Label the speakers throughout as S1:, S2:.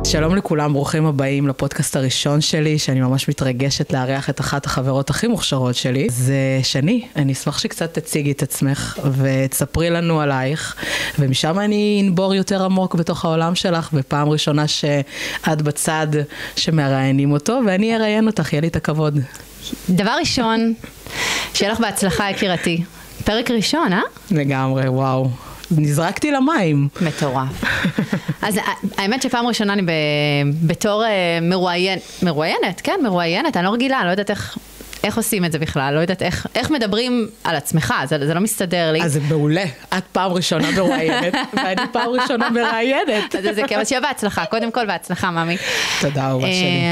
S1: שלום לכולם, ברוכים הבאים לפודקאסט הראשון שלי, שאני ממש מתרגשת לארח את אחת החברות הכי מוכשרות שלי. זה שני, אני אשמח שקצת תציגי את עצמך ותספרי לנו עלייך, ומשם אני אנבור יותר עמוק בתוך העולם שלך, בפעם ראשונה שאת בצד שמראיינים אותו, ואני אראיין אותך, יהיה לי את הכבוד.
S2: דבר ראשון, שיהיה לך בהצלחה יקירתי. פרק ראשון, אה?
S1: לגמרי, וואו. נזרקתי למים.
S2: מטורף. אז האמת שפעם ראשונה אני בתור מרואיינת, כן, מרואיינת, אני לא רגילה, לא יודעת איך עושים את זה בכלל, לא יודעת איך מדברים על עצמך, זה לא מסתדר לי.
S1: אז זה מעולה, את פעם ראשונה מרואיינת, ואני פעם ראשונה מראיינת.
S2: אז זה כיף, שיהיה בהצלחה, קודם כל בהצלחה, ממי.
S1: תודה, אהובה שלי.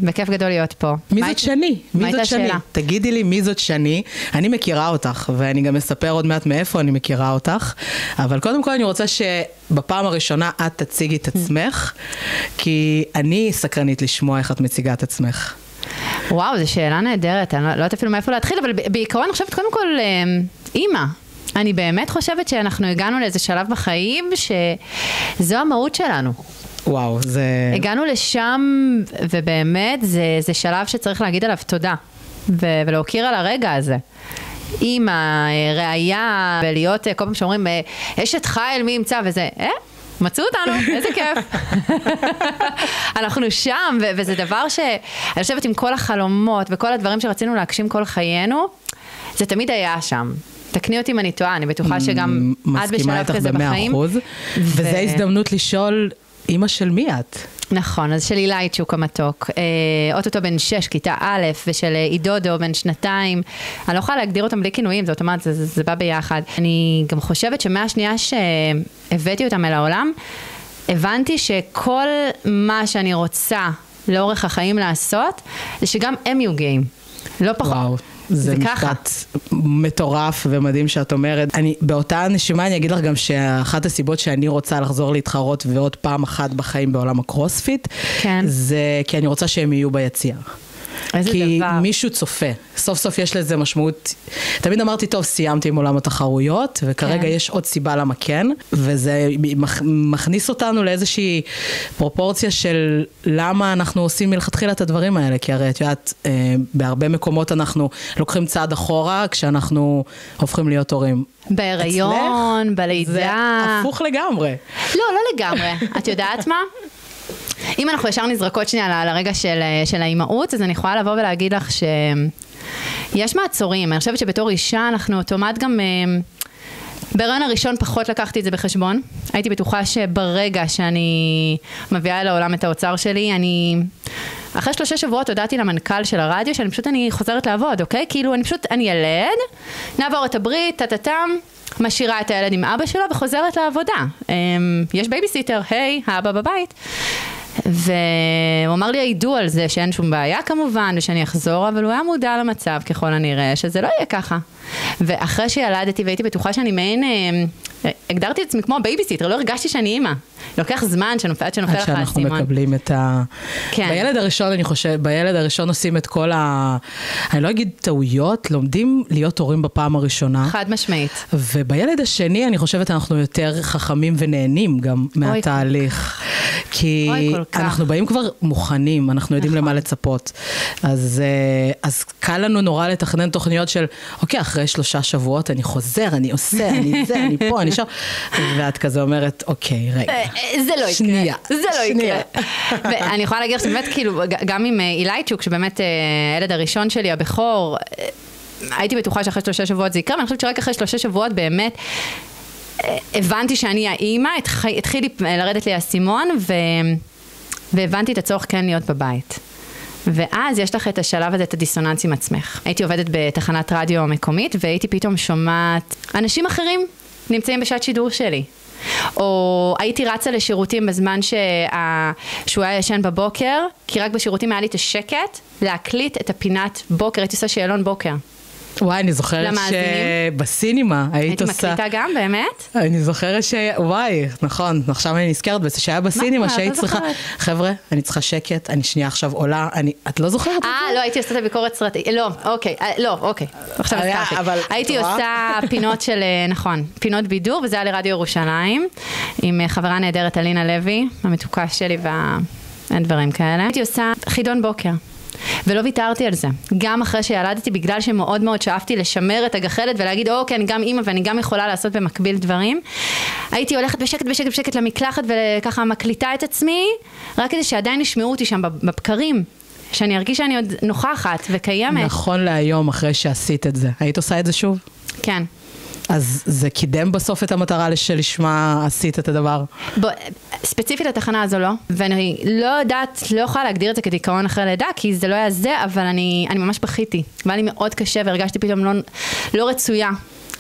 S2: בכיף גדול להיות פה.
S1: מי זאת שני? מי זאת שני? תגידי לי מי זאת שני, אני מכירה אותך, ואני גם אספר עוד מעט מאיפה אני מכירה אותך, אבל קודם כל אני רוצה שבפעם הראשונה את תציגי את עצמך, כי אני סקרנית לשמוע איך את מציגה את עצמך.
S2: וואו, זו שאלה נהדרת, אני לא יודעת אפילו מאיפה להתחיל, אבל בעיקרון אני חושבת קודם כל, אימא. אני באמת חושבת שאנחנו הגענו לאיזה שלב בחיים שזו המהות שלנו.
S1: וואו, זה...
S2: הגענו לשם, ובאמת זה שלב שצריך להגיד עליו תודה, ולהוקיר על הרגע הזה. אימא, ראיה, ולהיות, כל פעם שאומרים, אשת חיל מי ימצא וזה, מצאו אותנו, איזה כיף. אנחנו שם, וזה דבר שאני חושבת עם כל החלומות וכל הדברים שרצינו להגשים כל חיינו, זה תמיד היה שם. תקני אותי אם אני טועה, אני בטוחה שגם את בשלב כזה בחיים.
S1: מסכימה איתך וזו הזדמנות לשאול, אמא של מי את?
S2: נכון, אז של אילייצ'וק המתוק, אוטוטו בן 6, כיתה א', ושל עידודו בן 2, אני לא יכולה להגדיר אותם בלי כינויים, זאת אומרת, זה בא ביחד. אני גם חושבת שמהשנייה שהבאתי אותם אל העולם, הבנתי שכל מה שאני רוצה לאורך החיים לעשות, זה שגם הם יהיו גאים, לא פחות.
S1: וואו. זה משפט מטורף ומדהים שאת אומרת. באותה נשימה אני אגיד לך גם שאחת הסיבות שאני רוצה לחזור להתחרות ועוד פעם אחת בחיים בעולם הקרוספיט, זה כי אני רוצה שהם יהיו ביציאה. כי מישהו צופה, סוף סוף יש לזה משמעות. תמיד אמרתי, טוב, סיימתי עם עולם התחרויות, וכרגע יש עוד סיבה למה כן, וזה מכניס אותנו לאיזושהי פרופורציה של למה אנחנו עושים מלכתחילה את הדברים האלה, כי הרי את יודעת, בהרבה מקומות אנחנו לוקחים צעד אחורה, כשאנחנו הופכים להיות הורים.
S2: בהיריון, בלידה.
S1: זה הפוך לגמרי.
S2: לא לגמרי. את יודעת מה? אם אנחנו ישר נזרקות שנייה לרגע של האימהות, אז אני יכולה לבוא ולהגיד לך שיש מעצורים. אני חושבת שבתור אישה אנחנו אוטומט גם... בהיריון הראשון פחות לקחתי את זה בחשבון. הייתי בטוחה שברגע שאני מביאה אל העולם את האוצר שלי, אחרי 3 שבועות הודעתי למנכ"ל של הרדיו שאני חוזרת לעבוד, אוקיי? כאילו אני ילד, נעבור את הברית, טטטם, משאירה את הילד עם אבא שלו וחוזרת לעבודה. יש בייביסיטר, היי, האבא בבית. והוא אמר לי, ידעו על זה שאין שום בעיה כמובן, ושאני אחזור, אבל הוא היה מודע למצב ככל הנראה, שזה לא יהיה ככה. ואחרי שילדתי והייתי בטוחה שאני מעין, הגדרתי את עצמי כמו בייביסיטר, לא הרגשתי שאני אימא. לוקח זמן שנופל לך הסימון.
S1: עד שאנחנו מקבלים את
S2: כן.
S1: בילד הראשון, אני חושב, בילד הראשון עושים את כל אני לא אגיד טעויות, לומדים להיות הורים בפעם הראשונה.
S2: חד משמעית.
S1: ובילד השני, אני חושבת, אנחנו יותר חכמים ונהנים גם מהתהליך. כי אנחנו באים כבר מוכנים, אנחנו יודעים למה לצפות. אז קל לנו נורא לתכנן תוכניות של, אוקיי, אחרי 3 שבועות אני חוזר, אני עושה, אני פה, אני שם. ואת כזה אומרת, אוקיי, רגע.
S2: זה לא יקרה.
S1: שנייה.
S2: זה לא יקרה. ואני יכולה להגיד שבאמת, כאילו, גם עם אילייצ'וק, שבאמת הילד הראשון שלי, הבכור, הייתי בטוחה שאחרי 3 שבועות זה יקרה, ואני חושבת שרק אחרי 3 שבועות באמת, הבנתי שאני האימא, התחיל לרדת לי הסימון, והבנתי את הצורך כן להיות בבית. ואז יש לך את השלב הזה, את הדיסוננס עם עצמך. הייתי עובדת בתחנת רדיו מקומית, והייתי פתאום שומעת אנשים אחרים נמצאים בשעת שידור שלי. או הייתי רצה לשירותים בזמן שהוא היה ישן בבוקר, כי רק בשירותים היה לי את השקט להקליט את הפינת בוקר, הייתי עושה שאלון בוקר.
S1: וואי, אני זוכרת שבסינימה היית עושה...
S2: הייתי מקליטה גם, באמת?
S1: אני זוכרת וואי, נכון, עכשיו אני נזכרת בזה, שהיה בסינימה שהיית צריכה... חבר'ה, אני צריכה שקט, אני שנייה עכשיו עולה, את לא זוכרת את זה?
S2: לא, הייתי עושה את הביקורת סרטית, לא, אוקיי, עכשיו הזכרתי. הייתי עושה פינות של, נכון, פינות בידור, וזה היה לרדיו ירושלים, עם חברה נהדרת אלינה לוי, המתוקה שלי אין דברים כאלה. הייתי עושה חידון בוקר. ולא ויתרתי על זה. גם אחרי שילדתי, בגלל שמאוד מאוד שאפתי לשמר את הגחלת ולהגיד, אוקיי, אני גם אימא ואני גם יכולה לעשות במקביל דברים. הייתי הולכת בשקט למקלחת וככה מקליטה את עצמי, רק כדי שעדיין ישמעו אותי שם בבקרים, שאני ארגיש שאני עוד נוכחת וקיימת.
S1: נכון להיום, אחרי שעשית את זה. היית עושה את זה שוב?
S2: כן.
S1: אז זה קידם בסוף את המטרה שלשמה עשית את הדבר?
S2: ספציפית לתחנה הזו לא, ואני לא יודעת, לא יכולה להגדיר את זה כדיכאון אחרי לידה, כי זה לא היה זה, אבל אני ממש בכיתי. והיה לי מאוד קשה והרגשתי פתאום לא רצויה.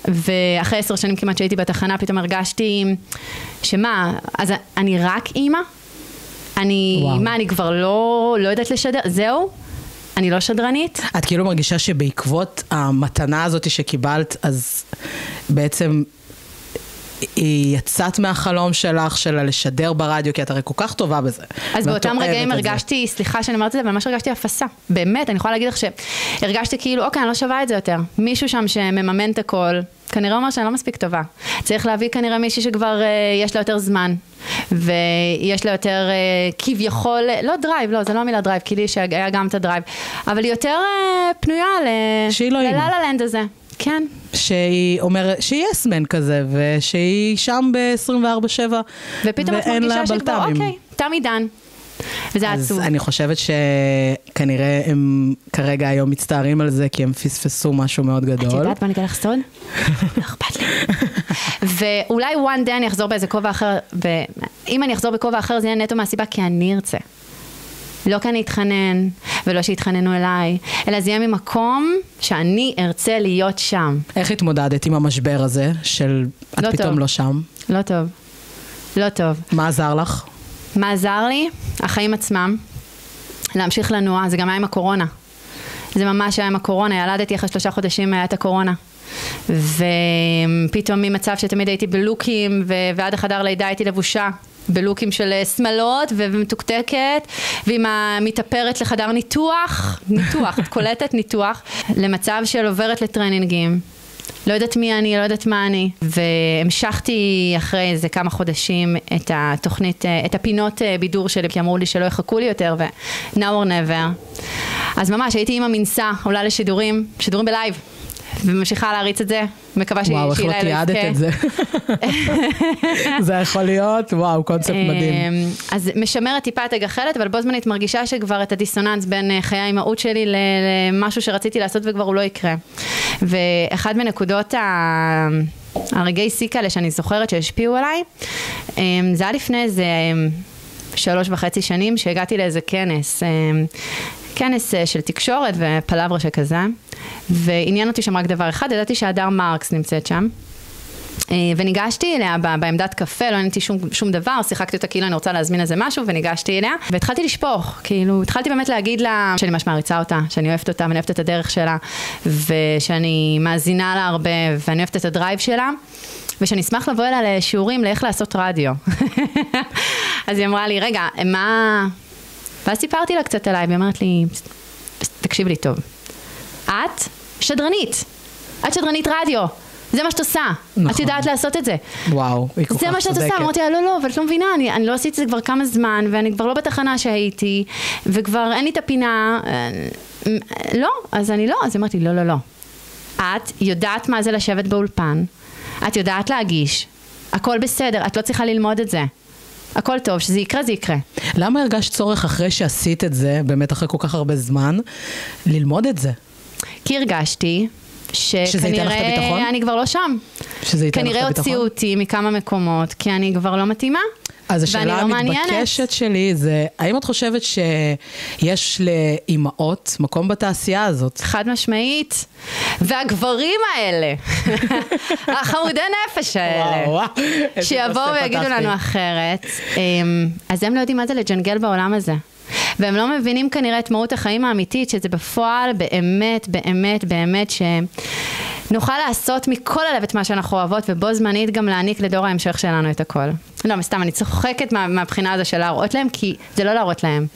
S2: ואחרי 10 שנים כמעט שהייתי בתחנה, פתאום הרגשתי שמה, אז אני רק אימא? אני כבר לא יודעת לשדר? זהו? אני לא שדרנית.
S1: את כאילו מרגישה שבעקבות המתנה הזאת שקיבלת, אז בעצם היא יצאת מהחלום שלך, שלה לשדר ברדיו, כי את הרי כל כך טובה בזה.
S2: אז באותם רגעים הרגשתי, סליחה שאני אומרת את זה, אבל ממש הרגשתי אפסה. באמת, אני יכולה להגיד לך שהרגשתי כאילו, אוקיי, אני לא שווה את זה יותר. מישהו שם שמממן את הכל, כנראה אומר שאני לא מספיק טובה. צריך להביא כנראה מישהי שכבר יש לה יותר זמן, ויש לה יותר כביכול, לא דרייב, לא, זה לא המילה דרייב, כי לי שהיה גם את הדרייב, אבל היא יותר פנויה ללה-לה-לנד הזה. כן.
S1: שהיא אומרת, שהיא יסמן כזה, ושהיא שם ב-24/7,
S2: ופתאום את מרגישה שכבר, אוקיי, תם עידן. וזה עצוב.
S1: אז אני חושבת שכנראה הם כרגע היום מצטערים על זה, כי הם פספסו משהו מאוד גדול.
S2: את יודעת מה אני אגיד לך סוד? לא אכפת לי. ואולי one day אני אחזור באיזה כובע אחר, ואם אני אחזור בכובע אחר זה יהיה נטו מהסיבה, כי אני ארצה. לא כי אני אתחנן, ולא שיתחננו אליי, אלא זה יהיה ממקום שאני ארצה להיות שם.
S1: איך התמודדת עם המשבר הזה, של את
S2: לא
S1: פתאום
S2: טוב.
S1: לא שם?
S2: לא טוב. לא טוב.
S1: מה עזר לך?
S2: מה עזר לי? החיים עצמם. להמשיך לנוע, זה גם היה עם הקורונה. זה ממש היה עם הקורונה, ילדתי אחרי 3 חודשים היה את הקורונה. ופתאום ממצב שתמיד הייתי בלוקים, ועד החדר לידה הייתי לבושה. בלוקים של שמלות ומתוקתקת, ועם המתאפרת לחדר ניתוח, את קולטת ניתוח, למצב של עוברת לטרנינגים. לא יודעת מי אני, לא יודעת מה אני. והמשכתי אחרי איזה כמה חודשים את התוכנית, את הפינות בידור שלי, כי אמרו לי שלא יחכו לי יותר, ו-now or never. אז ממש הייתי עם המנסה, עולה לשידורים, שידורים בלייב. וממשיכה להריץ את זה, מקווה שהיא
S1: וואו, איך לא תיעדת את זה. זה יכול להיות, וואו, קונספט מדהים.
S2: אז משמרת טיפה את הגחלת, אבל בו זמנית מרגישה שכבר את הדיסוננס בין חיי האימהות שלי למשהו שרציתי לעשות וכבר הוא לא יקרה. ואחד מנקודות הרגעי סיק האלה שאני זוכרת שהשפיעו עליי, זה היה לפני איזה 3.5 שנים שהגעתי לאיזה כנס של תקשורת ופלברה שכזה, ועניין אותי שם רק דבר אחד, ידעתי שהדר מרקס נמצאת שם, וניגשתי אליה בעמדת קפה, לא עניתי שום דבר, שיחקתי אותה כאילו אני רוצה להזמין איזה משהו, וניגשתי אליה, והתחלתי לשפוך, כאילו, התחלתי באמת להגיד לה, שאני ממש מעריצה אותה, שאני אוהבת אותה, ואני אוהבת את הדרך שלה, ושאני מאזינה לה הרבה, ואני אוהבת את הדרייב שלה, ושאני אשמח לבוא אליה לשיעורים לאיך לעשות רדיו. אז היא אמרה לי, רגע, מה... ואז סיפרתי לה קצת עליי, והיא אמרת לי, תקשיב לי טוב, את שדרנית רדיו, זה מה שאת עושה, נכון. את יודעת לעשות את זה.
S1: וואו, היא כל כך צודקת.
S2: זה מה שאת עושה, אמרתי לה, לא, אבל את לא מבינה, אני לא עשיתי את זה כבר כמה זמן, ואני כבר לא בתחנה שהייתי, וכבר אין לי את הפינה, לא, אז אני לא, אז אמרתי, לא. את יודעת מה זה לשבת באולפן, את יודעת להגיש, הכל בסדר, את לא צריכה ללמוד את זה. הכל טוב, שזה יקרה, זה יקרה.
S1: למה הרגשת צורך אחרי שעשית את זה, באמת אחרי כל כך הרבה זמן, ללמוד את זה?
S2: כי הרגשתי שכנראה אני כבר לא שם. כנראה הוציאו אותי מכמה מקומות, כי אני כבר לא מתאימה.
S1: אז השאלה המתבקשת שלי זה, האם את חושבת שיש לאימהות מקום בתעשייה הזאת?
S2: חד משמעית. והגברים האלה, החמודי נפש האלה, שיבואו ויגידו לנו אחרת, אז הם לא יודעים מה זה לג'נגל בעולם הזה. והם לא מבינים כנראה את מהות החיים האמיתית, שזה בפועל באמת, באמת, באמת, שנוכל לעשות מכל הלב את מה שאנחנו אוהבות, ובו זמנית גם להעניק לדור ההמשך שלנו את הכל. לא, סתם, אני צוחקת מהבחינה הזו של להראות להם, כי זה לא להראות להם.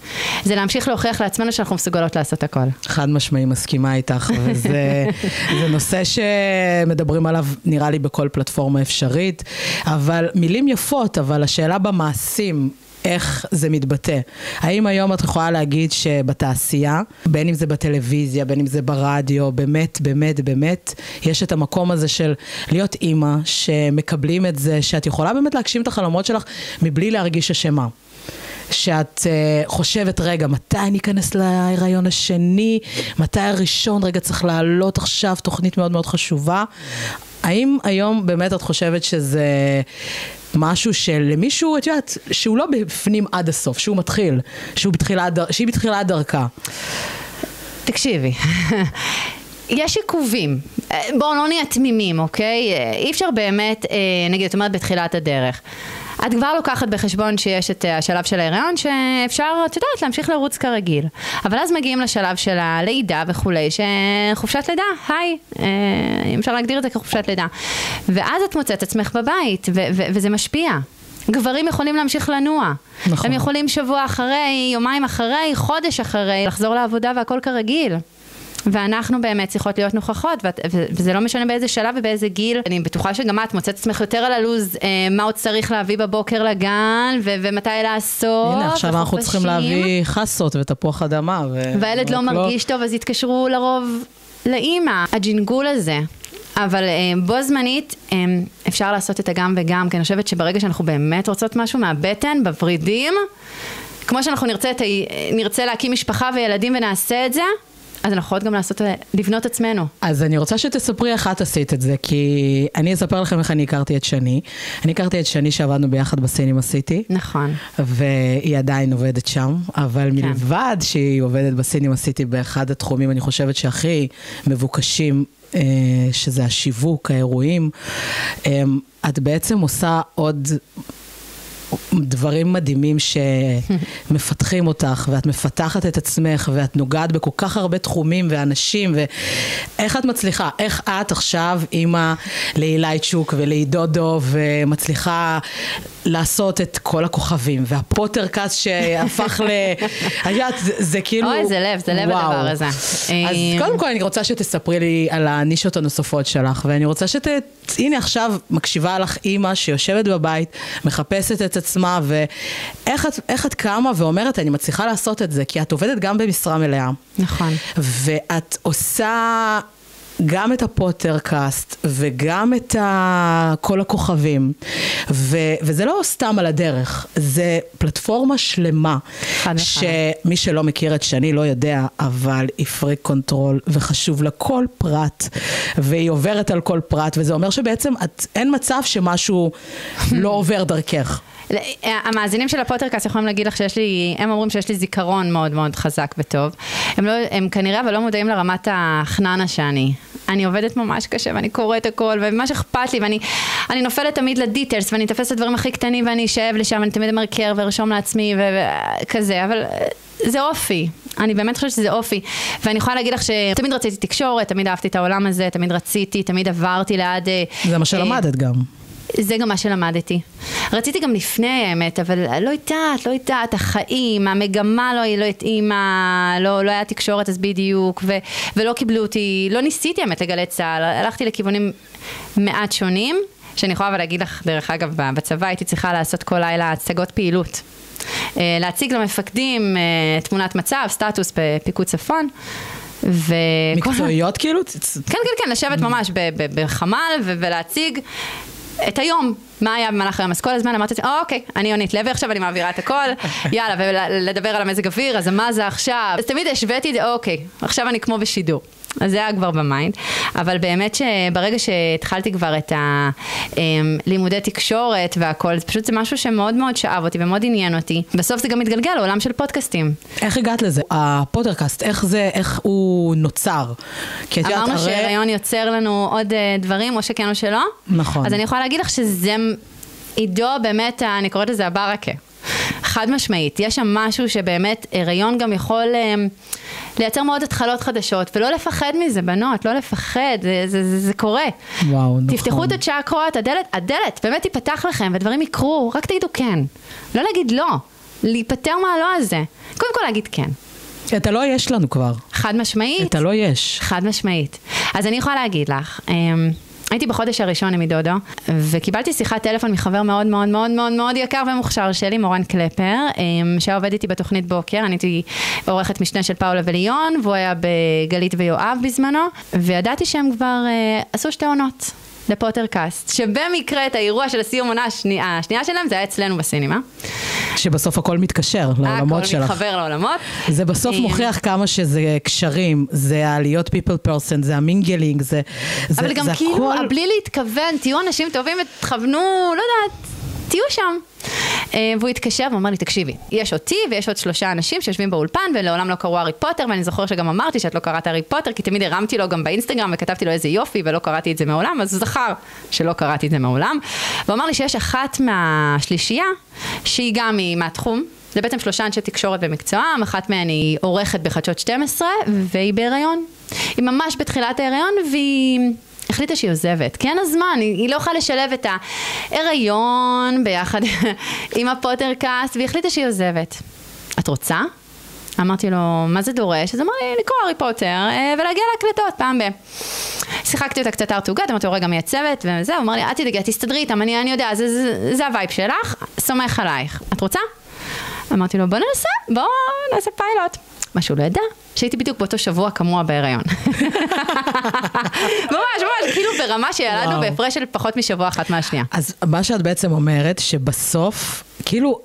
S2: זה להמשיך להוכיח לעצמנו שאנחנו מסוגלות לעשות הכל.
S1: חד משמעי, מסכימה איתך, וזה נושא שמדברים עליו, נראה לי, בכל פלטפורמה אפשרית, אבל מילים יפות, אבל השאלה במעשים, איך זה מתבטא. האם היום את יכולה להגיד שבתעשייה, בין אם זה בטלוויזיה, בין אם זה ברדיו, באמת, באמת, באמת, יש את המקום הזה של להיות אימא, שמקבלים את זה, שאת יכולה באמת להגשים את החלומות שלך, מבלי להרגיש אשמה. שאת חושבת, רגע, מתי אני אכנס להיריון השני? מתי הראשון? רגע, צריך לעלות עכשיו תוכנית מאוד מאוד חשובה. האם היום באמת את חושבת שזה משהו שלמישהו, את יודעת, שהוא לא בפנים עד הסוף, שהוא מתחיל, שהיא בתחילת דרכה?
S2: תקשיבי, יש עיכובים. בואו לא נהיה תמימים, אוקיי? אי אפשר באמת, נגיד, את אומרת בתחילת הדרך. את כבר לוקחת בחשבון שיש את השלב של ההיריון, שאפשר, את יודעת, להמשיך לרוץ כרגיל. אבל אז מגיעים לשלב של הלידה וכולי, שחופשת לידה, היי, אפשר להגדיר את זה כחופשת לידה. ואז את מוצאת עצמך בבית, וזה משפיע. גברים יכולים להמשיך לנוע. נכון. הם יכולים שבוע אחרי, יומיים אחרי, חודש אחרי, לחזור לעבודה והכל כרגיל. ואנחנו באמת צריכות להיות נוכחות, וזה לא משנה באיזה שלב ובאיזה גיל. אני בטוחה שגם את מוצאת עצמך יותר על הלוז, מה עוד צריך להביא בבוקר לגן, ומתי לעשות.
S1: הנה, עכשיו אנחנו צריכים להביא חסות ותפוח אדמה.
S2: והילד לא מרגיש טוב, אז יתקשרו לרוב לאמא. הג'ינגול הזה. אבל בו זמנית אפשר לעשות את הגם וגם, כי אני חושבת שברגע שאנחנו באמת רוצות משהו מהבטן, בוורידים, כמו שאנחנו נרצה להקים משפחה וילדים ונעשה את זה, אז אנחנו יכולות גם לבנות עצמנו. אז
S1: אני רוצה שתספרי איך את עשית את זה, כי אני אספר לכם איך אני הכרתי את שני. אני הכרתי את שני שעבדנו ביחד בסינמה סיטי.
S2: נכון.
S1: והיא עדיין עובדת שם, אבל מלבד שהיא עובדת בסינמה סיטי באחד התחומים, אני חושבת שהכי מבוקשים, שזה השיווק, האירועים, את בעצם עושה עוד דברים מדהימים שמפתחים אותך, ואת מפתחת את עצמך, ואת נוגעת בכל כך הרבה תחומים ואנשים, ואיך את מצליחה? איך את עכשיו אימא לאילי צ'וק ולעידודו, ומצליחה לעשות את כל הכוכבים, והפוטרקאסט שהפך זה כאילו...
S2: אוי, זה לב הדבר הזה.
S1: אז קודם כל אני רוצה שתספרי לי על הנישות הנוספות שלך, ואני רוצה הנה עכשיו מקשיבה לך אימא שיושבת בבית, מחפשת את עצמה, ואיך את קמה ואומרת, אני מצליחה לעשות את זה, כי את עובדת גם במשרה מלאה.
S2: נכון.
S1: ואת עושה גם את הפוטרקאסט, וגם את כל הכוכבים, וזה לא סתם על הדרך, זה פלטפורמה שלמה, שמי שלא מכיר את שני לא יודע, אבל היא פריק קונטרול, וחשוב לה כל פרט, והיא עוברת על כל פרט, וזה אומר שבעצם אין מצב שמשהו לא עובר דרכך.
S2: המאזינים של הפוטרקאסט יכולים להגיד לך הם אומרים שיש לי זיכרון מאוד מאוד חזק וטוב. הם כנראה אבל לא מודעים לרמת החננה אני עובדת ממש קשה, ואני קוראת הכל, וממש אכפת לי, ואני נופלת תמיד לדיטלס, ואני תופסת את הדברים הכי קטנים, ואני אשאב לשם, אני תמיד אמרקר ורשום לעצמי, וכזה, אבל זה אופי. אני באמת חושבת שזה אופי. ואני יכולה להגיד לך שתמיד רציתי תקשורת, תמיד אהבתי את העולם הזה, תמיד עברתי ליד...
S1: זה מה שלמדת גם.
S2: זה גם מה שלמדתי. רציתי גם לפני האמת, אבל לא יודעת, החיים, המגמה לא התאימה, לא היה תקשורת אז בדיוק, ולא קיבלו אותי, לא ניסיתי האמת לגלי צהל, הלכתי לכיוונים מעט שונים, שאני יכולה להגיד לך, דרך אגב, בצבא הייתי צריכה לעשות כל לילה הצגות פעילות. להציג למפקדים תמונת מצב, סטטוס בפיקוד צפון,
S1: מקצועיות כאילו?
S2: כן, לשבת ממש בחמ"ל ולהציג את היום, מה היה במהלך היום? אז כל הזמן אמרתי, אוקיי, אני יונית לוי עכשיו, אני מעבירה את הכל, יאללה, ולדבר על המזג אוויר, אז מה זה עכשיו? אז תמיד השוויתי את זה, אוקיי, עכשיו אני כמו בשידור. אז זה היה כבר במיינד, אבל באמת שברגע שהתחלתי כבר את הלימודי תקשורת והכל, פשוט זה משהו שמאוד מאוד שאב אותי ומאוד עניין אותי. בסוף זה גם מתגלגל לעולם של פודקאסטים.
S1: איך הגעת לזה? הפודקאסט, איך הוא נוצר?
S2: אמרנו שהרעיון יוצר לנו עוד דברים, או שכן או שלא.
S1: נכון.
S2: אז אני יכולה להגיד לך שזה עידו באמת, אני קוראת לזה הברקה. חד משמעית, יש שם משהו שבאמת הריון גם יכול לייצר מאוד התחלות חדשות, ולא לפחד מזה, בנות, לא לפחד, זה קורה.
S1: וואו, נכון.
S2: תפתחו את הצ'קרות, הדלת באמת תיפתח לכם, ודברים יקרו, רק תגידו כן. לא להגיד לא, להיפטר מהלא הזה. קודם כל להגיד כן.
S1: את הלא יש לנו כבר.
S2: חד משמעית.
S1: את הלא יש.
S2: חד משמעית. אז אני יכולה להגיד לך, הייתי בחודש הראשון עם דודו, וקיבלתי שיחת טלפון מחבר מאוד מאוד מאוד מאוד מאוד יקר ומוכשר שלי, מורן קלפר, שעובד איתי בתוכנית בוקר. אני הייתי עורכת משנה של פאולה וליון, והוא היה בגלית ויואב בזמנו, וידעתי שהם כבר עשו 2 עונות לפוטרקאסט, שבמקרה את האירוע של הסיום עונה השנייה שלהם, זה היה אצלנו בסינימה.
S1: שבסוף הכל מתקשר לעולמות שלך.
S2: הכל מתחבר לעולמות.
S1: זה בסוף מוכיח כמה שזה קשרים, זה להיות people person, זה המינגלינג, זה
S2: אבל גם כאילו, בלי להתכוון, תהיו אנשים טובים ותכוונו, לא יודעת, תהיו שם. והוא התקשר ואומר לי, תקשיבי, יש אותי ויש עוד 3 אנשים שיושבים באולפן ולעולם לא קראו הארי פוטר, ואני זוכר שגם אמרתי שאת לא קראת הארי פוטר, כי תמיד הרמתי לו גם באינסטגרם וכתבתי לו איזה יופי ולא קראתי את זה מעולם, אז הוא זכר שלא קראתי את זה מעולם. והוא אמר לי שיש אחת מהשלישייה שהיא גם מהתחום, זה בעצם 3 אנשי תקשורת במקצועם, אחת מהן היא עורכת בחדשות 12 והיא בהיריון. היא ממש בתחילת ההיריון והיא החליטה שהיא עוזבת, כי אין הזמן, היא לא יכולה לשלב את ההיריון ביחד עם הפוטרקאסט, והיא החליטה שהיא עוזבת. את רוצה? אמרתי לו, מה זה דורש? אז אמר לי, לקרוא הארי פוטר ולהגיע להקלטות פעם שיחקתי אותה קצת ארטוגת, אמרתי לו, רגע מייצבת וזה, הוא אמר לי, את תדאגי, תסתדרי איתם, אני יודע, זה הווייב שלך, סומך עלייך. את רוצה? אמרתי לו, בוא נעשה פיילוט. מה שהוא לא ידע, שהייתי בדיוק באותו שבוע כמוה בהיריון. ממש, כאילו ברמה שילדנו בהפרש של פחות משבוע אחת מהשנייה.
S1: אז מה שאת בעצם אומרת, שבסוף, כאילו,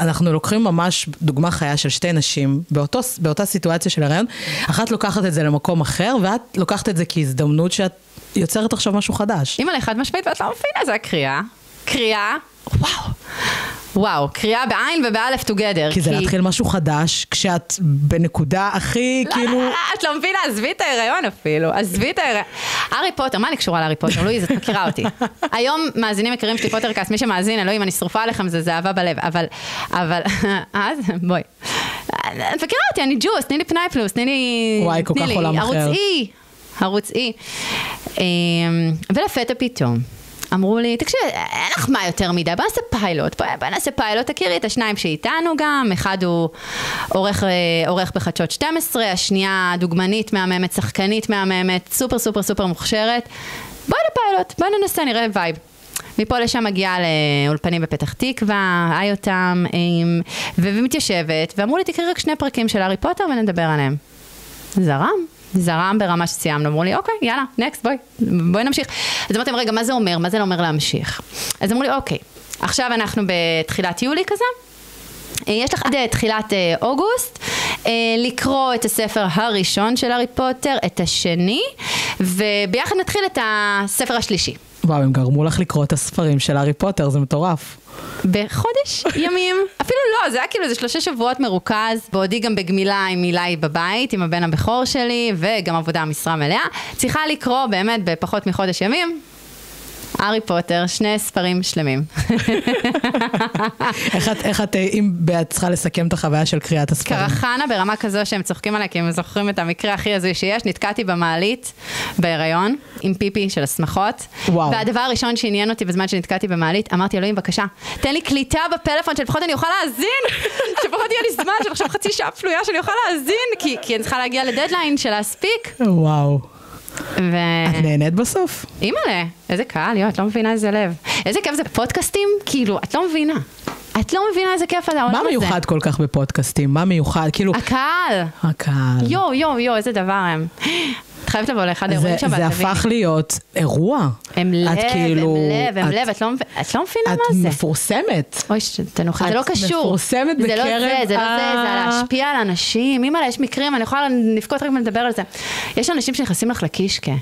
S1: אנחנו לוקחים ממש דוגמה חיה של 2 נשים, באותה סיטואציה של ההיריון, אחת לוקחת את זה למקום אחר, ואת לוקחת את זה כהזדמנות שאת יוצרת עכשיו משהו חדש.
S2: אימא לאחד משמעית, ואת לא מבינה, זה הקריאה, וואו, קריאה בעין ובאלף together.
S1: כי זה להתחיל משהו חדש, כשאת בנקודה הכי, כאילו...
S2: לא, את לא מבינה, עזבי את ההיריון אפילו, עזבי את ההיריון. הארי פוטר, מה אני קשורה להארי פוטר? לואיז, את מכירה אותי. היום מאזינים מכירים שלי פוטרקאסט, מי שמאזין, אלוהים, אני שרופה עליכם, זה אהבה בלב, אבל, אז, בואי. את מכירה אותי, אני ג'וס, תני לי פנאי פלוס, תני לי...
S1: וואי, כל כך עולם אחר.
S2: ערוץ אי. ולפתע פתאום. אמרו לי, תקשיב, אין לך מה יותר מדי, בוא נעשה פיילוט, תכירי את 2 שאיתנו גם, אחד הוא עורך בחדשות 12, השנייה דוגמנית מהממת, שחקנית מהממת, סופר סופר סופר מוכשרת, בואי לפיילוט, בואי ננסה, נראה וייב. מפה לשם מגיעה לאולפנים בפתח תקווה, היי אותם, ומתיישבת, ואמרו לי, תקראי רק 2 פרקים של הארי פוטר ונדבר עליהם. זרם ברמה שסיימנו, אמרו לי, אוקיי, יאללה, נקסט, בואי נמשיך. אז אמרתם, רגע, מה זה אומר? מה זה לא אומר להמשיך? אז אמרו לי, אוקיי, עכשיו אנחנו בתחילת יולי כזה, יש לך עד תחילת אוגוסט, לקרוא את הספר הראשון של הארי פוטר, את השני, וביחד נתחיל את הספר השלישי.
S1: וואו, הם גרמו לך לקרוא את הספרים של הארי פוטר, זה מטורף.
S2: בחודש ימים, אפילו לא, זה היה כאילו, זה 3 שבועות מרוכז, בעודי גם בגמילה עם מילי בבית, עם הבן הבכור שלי, וגם עבודה משרה מלאה, צריכה לקרוא באמת בפחות מחודש ימים, הארי פוטר, 2 ספרים שלמים.
S1: איך את, אם את צריכה לסכם את החוויה של קריאת הספרים?
S2: קרחנה ברמה כזו שהם צוחקים עליה, כי הם זוכרים את המקרה הכי הזוי שיש, נתקעתי במעלית בהיריון, עם פיפי של הסמכות, והדבר הראשון שעניין אותי בזמן שנתקעתי במעלית, אמרתי, אלוהים, בבקשה, תן לי קליטה בפלאפון, שלפחות אני אוכל להאזין, שלפחות יהיה לי זמן, שעכשיו חצי שעה פנויה שאני אוכל להאזין, כי אני צריכה להגיע לדדליין של להספיק.
S1: וואו. את נהנית בסוף?
S2: אימא'לה, איזה קהל, את לא מבינה איזה לב. איזה כיף זה פודקאסטים, כאילו, את לא מבינה. את לא מבינה איזה כיף על העולם הזה.
S1: מה מיוחד כל כך בפודקאסטים? מה מיוחד? כאילו...
S2: הקהל. יו, איזה דבר הם. את חייבת לבוא לאחד האירועים שם.
S1: זה הפך להיות אירוע.
S2: הם לב. את לא מבינה מה זה.
S1: את מפורסמת.
S2: אוי, תנוחה, זה לא קשור.
S1: מפורסמת בקרב.
S2: זה להשפיע על אנשים. אימא'לה, יש מקרים, אני יכולה לבכות רק ולדבר על זה. יש אנשים שנכנסים לך לקישקה.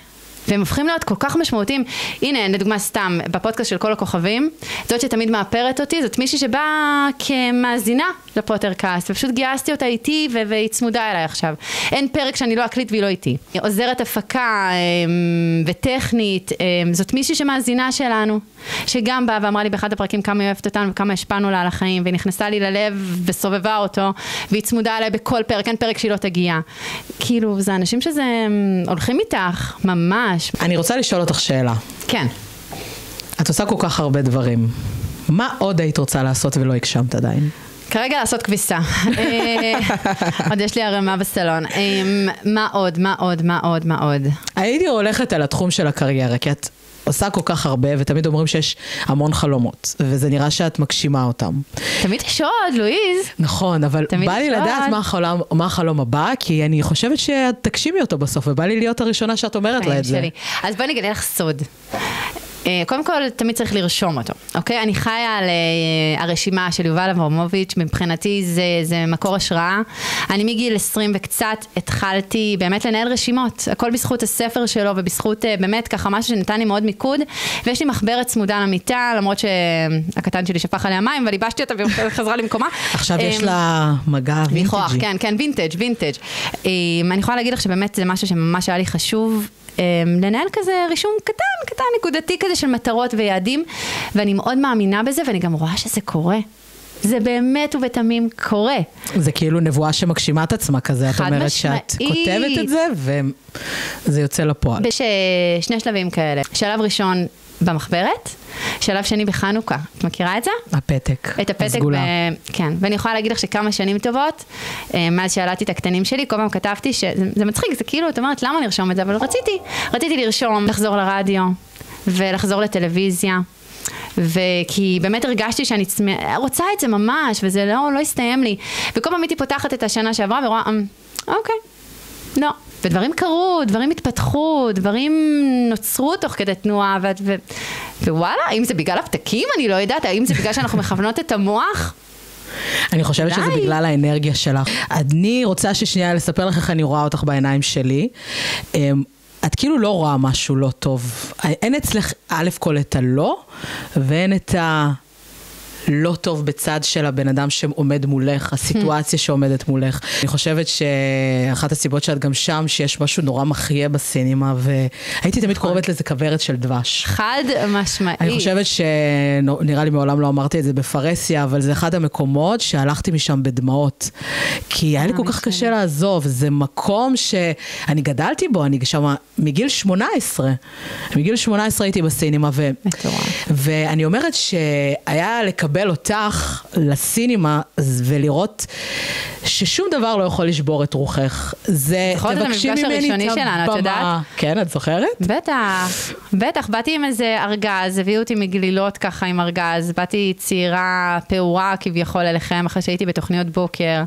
S2: והם הופכים להיות כל כך משמעותיים. הנה, לדוגמה סתם, בפודקאסט של כל הכוכבים, זאת שתמיד מאפרת אותי, זאת מישהי שבאה כמאזינה לפוטרקאסט, ופשוט גייסתי אותה איתי, והיא צמודה אליי עכשיו. אין פרק שאני לא אקליט והיא לא איתי. היא עוזרת הפקה וטכנית, זאת מישהי שמאזינה שלנו, שגם באה ואמרה לי באחד הפרקים כמה היא אוהבת אותנו, וכמה השפענו לה על החיים, והיא נכנסה לי ללב וסובבה אותו, והיא צמודה אליי בכל פרק, אין פרק שהיא לא תגיע. כאילו, זה אנשים שזה הולכים איתך, ממש.
S1: אני רוצה לשאול אותך שאלה.
S2: כן.
S1: את עושה כל כך הרבה דברים. מה עוד היית רוצה לעשות ולא הגשמת עדיין?
S2: כרגע לעשות כביסה. עוד יש לי הרמה בסלון. מה עוד?
S1: הייתי הולכת על התחום של הקריירה, כי את עושה כל כך הרבה, ותמיד אומרים שיש המון חלומות, וזה נראה שאת מגשימה אותם.
S2: תמיד יש עוד, לואיז.
S1: נכון, אבל בא לי לדעת מה החלום הבא, כי אני חושבת שאת תגשימי אותו בסוף, ובא לי להיות הראשונה שאת אומרת לה את זה.
S2: אז בואי נגלה לך סוד. קודם כל, תמיד צריך לרשום אותו, אוקיי? אני חיה על הרשימה של יובל אברמוביץ', מבחינתי זה מקור השראה. אני מגיל 20 וקצת התחלתי באמת לנהל רשימות, הכל בזכות הספר שלו ובזכות באמת ככה משהו שנתן לי מאוד מיקוד, ויש לי מחברת צמודה למיטה, למרות שהקטן שלי שפך עליה מים, אבל איבשתי אותה וחזרה למקומה.
S1: עכשיו יש לה מגע וינטג'י.
S2: כן, וינטג'. אני יכולה להגיד לך שבאמת זה משהו שממש היה לי חשוב, לנהל כזה רישום קטן, נקודתי כזה של מטרות ויעדים, ואני מאוד מאמינה בזה, ואני גם רואה שזה קורה. זה באמת ובתמים קורה.
S1: זה כאילו נבואה שמגשימה את עצמה כזה, את אומרת שאת כותבת את זה, וזה יוצא לפועל.
S2: יש שני שלבים כאלה. שלב ראשון במחברת, שלב שני בחנוכה. את מכירה את זה?
S1: הפתק.
S2: את הפתק, כן. ואני יכולה להגיד לך שכמה שנים טובות, מאז שאלתי את הקטנים שלי, כל פעם כתבתי שזה מצחיק, זה כאילו, את אומרת, למה לרשום את זה? אבל רציתי לרשום, לחזור לרדיו, ולחזור לטלוויזיה, וכי באמת הרגשתי שאני רוצה את זה ממש, וזה לא הסתיים לי. וכל פעם הייתי פותחת את השנה שעברה, ורואה, אוקיי, לא. ודברים קרו, דברים התפתחו, דברים נוצרו תוך כדי תנועה, ווואלה, האם זה בגלל הפתקים? אני לא יודעת, האם זה בגלל שאנחנו מכוונות את המוח?
S1: אני חושבת שזה בגלל האנרגיה שלך. אני רוצה ששנייה לספר לך איך אני רואה אותך בעיניים שלי. את כאילו לא רואה משהו לא טוב. אין אצלך א' כל את הלא, ואין את לא טוב בצד של הבן אדם שעומד מולך, הסיטואציה שעומדת מולך. אני חושבת שאחת הסיבות שאת גם שם, שיש משהו נורא מחיה בסינמה, והייתי תמיד קורבת לזה כברת של דבש.
S2: חד משמעי.
S1: אני חושבת שנראה לי מעולם לא אמרתי את זה בפרסיה, אבל זה אחד המקומות שהלכתי משם בדמעות. כי היה לי כל כך קשה לעזוב. זה מקום שאני גדלתי בו, אני שם מגיל 18. מגיל 18 הייתי בסינמה, ואני אומרת שהיה לקבל אותך לסינימה ולראות ששום דבר לא יכול לשבור את רוחך. זה תבקשי ממני את הבמה. כן, את זוכרת?
S2: בטח, באתי עם איזה ארגז, הביאו אותי מגלילות ככה עם ארגז, באתי צעירה פעורה כביכול אליכם, אחרי שהייתי בתוכניות בוקר,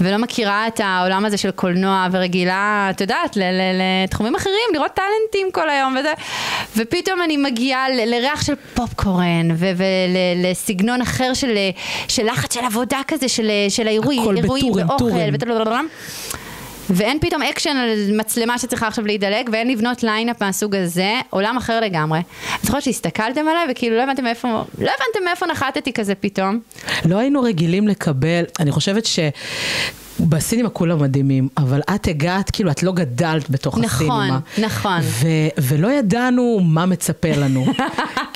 S2: ולא מכירה את העולם הזה של קולנוע ורגילה, את יודעת, לתחומים אחרים, לראות טלנטים כל היום וזה, ופתאום אני מגיעה לריח של פופקורן, ולסגנון אחר של לחץ של עבודה כזה, של האירועים ואוכל, ואין פתאום אקשן על מצלמה שצריכה עכשיו להידלק, ואין לבנות ליינאפ מהסוג הזה, עולם אחר לגמרי. אני זוכרת שהסתכלתם עליי, וכאילו לא הבנתם מאיפה נחתתי כזה פתאום.
S1: לא היינו רגילים לקבל, אני חושבת בסינמה כולם מדהימים, אבל את הגעת, כאילו את לא גדלת בתוך הסינמה.
S2: נכון.
S1: ולא ידענו מה מצפה לנו.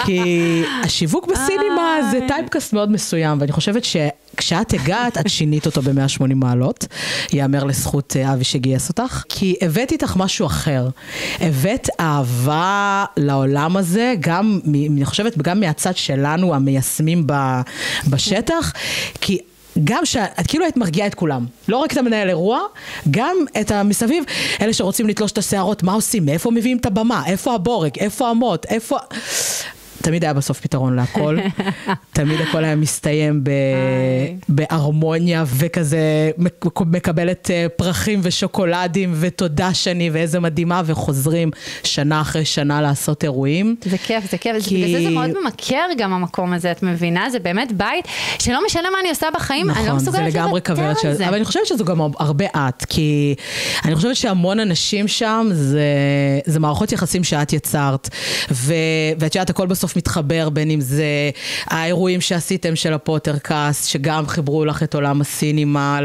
S1: כי השיווק בסינמה זה טייפקאסט מאוד מסוים, ואני חושבת שכשאת הגעת, את שינית אותו ב-180 מעלות. יאמר לזכות אבי שגייס אותך. כי הבאת איתך משהו אחר. הבאת אהבה לעולם הזה, גם, אני חושבת, גם מהצד שלנו, המיישמים בשטח, כי גם שאת כאילו היית מרגיעה את כולם, לא רק את המנהל אירוע, גם את המסביב, אלה שרוצים לתלוש את השערות, מה עושים, מאיפה מביאים את הבמה, איפה הבורג, איפה המות, איפה... תמיד היה בסוף פתרון להכל, תמיד הכל היה מסתיים בהרמוניה, וכזה מקבלת פרחים ושוקולדים, ותודה שני, ואיזה מדהימה, וחוזרים שנה אחרי שנה לעשות אירועים.
S2: זה כיף, זה כיף, בגלל זה מאוד ממכר גם המקום הזה, את מבינה? זה באמת בית שלא משנה מה אני עושה בחיים, אני לא מסוגלת לוותר על זה.
S1: אבל אני חושבת שזה גם הרבה את, כי אני חושבת שהמון אנשים שם, זה מערכות יחסים שאת יצרת, ואת יודעת, הכל בסוף מתחבר, בין אם זה האירועים שעשיתם של הפוטרקאסט, שגם חיברו לך את עולם הסינימה,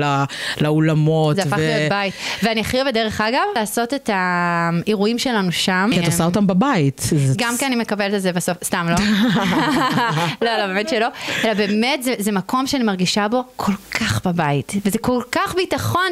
S1: לאולמות.
S2: זה הפך להיות בית. ואני הכי אוהבת דרך אגב, לעשות את האירועים שלנו שם.
S1: כי את עושה אותם בבית.
S2: גם כי אני מקבלת את זה בסוף, סתם לא. לא, באמת שלא. אלא באמת זה מקום שאני מרגישה בו כל כך בבית. וזה כל כך ביטחון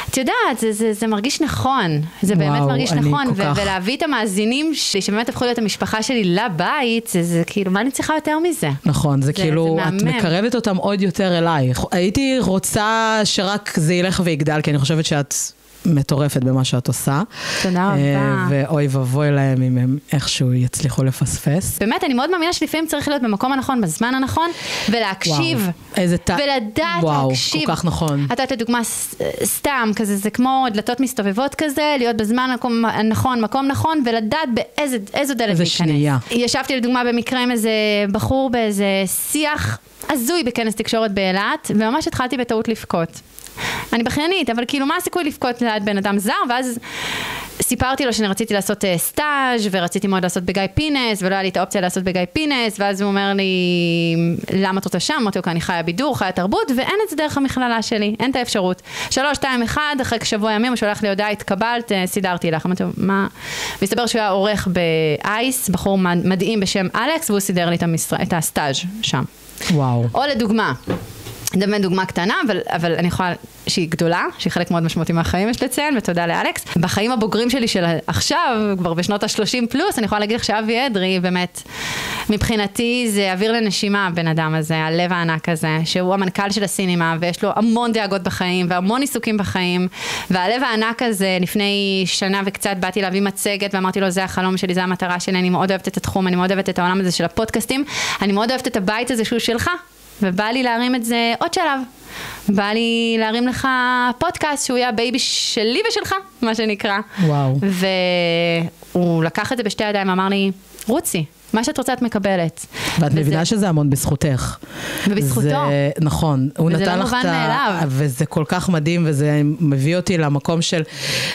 S2: את יודעת, זה מרגיש נכון. זה באמת מרגיש נכון. ולהביא את המאזינים שבאמת הפכו להיות המשפחה שלי לבית, זה כאילו, מה אני צריכה יותר מזה?
S1: נכון, זה כאילו, את מקרבת אותם עוד יותר אלייך. הייתי רוצה שרק זה ילך ויגדל, כי אני חושבת שאת מטורפת במה שאת עושה.
S2: תודה רבה.
S1: ואוי ובוי להם אם הם איכשהו יצליחו לפספס.
S2: באמת, אני מאוד מאמינה שלפעמים צריך להיות במקום הנכון, בזמן הנכון, ולהקשיב. ולדעת להקשיב.
S1: כל כך נכון.
S2: את יודעת, לדוגמה, סתם, כזה, זה כמו דלתות מסתובבות כזה, להיות בזמן הנכון, מקום נכון, ולדעת באיזו דלת להיכנס. ישבתי לדוגמה במקרה עם איזה בחור באיזה שיח הזוי בכנס תקשורת באילת, וממש התחלתי בטעות לבכות. אני בכיינית, אבל כאילו מה הסיכוי לבכות ליד בן אדם זר, ואז סיפרתי לו שאני רציתי לעשות סטאז' ורציתי מאוד לעשות בגיא פינס, ולא היה לי את האופציה לעשות בגיא פינס, ואז הוא אומר לי, למה את רוצה שם? אמרתי לו, כי אני חיה בידור, חיה תרבות, ואין את זה דרך המכללה שלי, אין את האפשרות. 3, 2, 1, אחרי שבוע ימים, הוא שולח לי הודעה, התקבלת, סידרתי לך. אמרתי לו, מה? והסתבר שהוא היה עורך באייס, בחור מדהים בשם אלכס, והוא סידר לי את הסטאז' שם.
S1: וואו.
S2: או לדוגמה, דוגמה קטנה, אבל אני יכולה, שהיא גדולה, שהיא חלק מאוד משמעותי מהחיים, יש לציין, ותודה לאלכס. בחיים הבוגרים שלי של עכשיו, כבר בשנות ה-30 פלוס, אני יכולה להגיד לך שאבי אדרי, באמת, מבחינתי זה אוויר לנשימה, הבן אדם הזה, הלב הענק הזה, שהוא המנכ"ל של הסינימה, ויש לו המון דאגות בחיים, והמון עיסוקים בחיים, והלב הענק הזה, לפני שנה וקצת, באתי להביא מצגת, ואמרתי לו, זה החלום שלי, זה המטרה שלי, אני מאוד אוהבת את התחום, אני מאוד אוהבת את העולם הזה של הפודקאסטים, אני מאוד אוהבת את הבית הזה שהוא שלך. ובא לי להרים את זה עוד שלב. בא לי להרים לך פודקאסט שהוא יהיה הבייבי שלי ושלך, מה שנקרא.
S1: וואו.
S2: והוא לקח את זה בשתי ידיים, אמר לי, רוצי, מה שאת רוצה את מקבלת.
S1: ואת מבינה שזה המון בזכותך.
S2: ובזכותו.
S1: נכון. הוא נתן לך
S2: את ה...
S1: וזה כל כך מדהים, וזה מביא אותי למקום של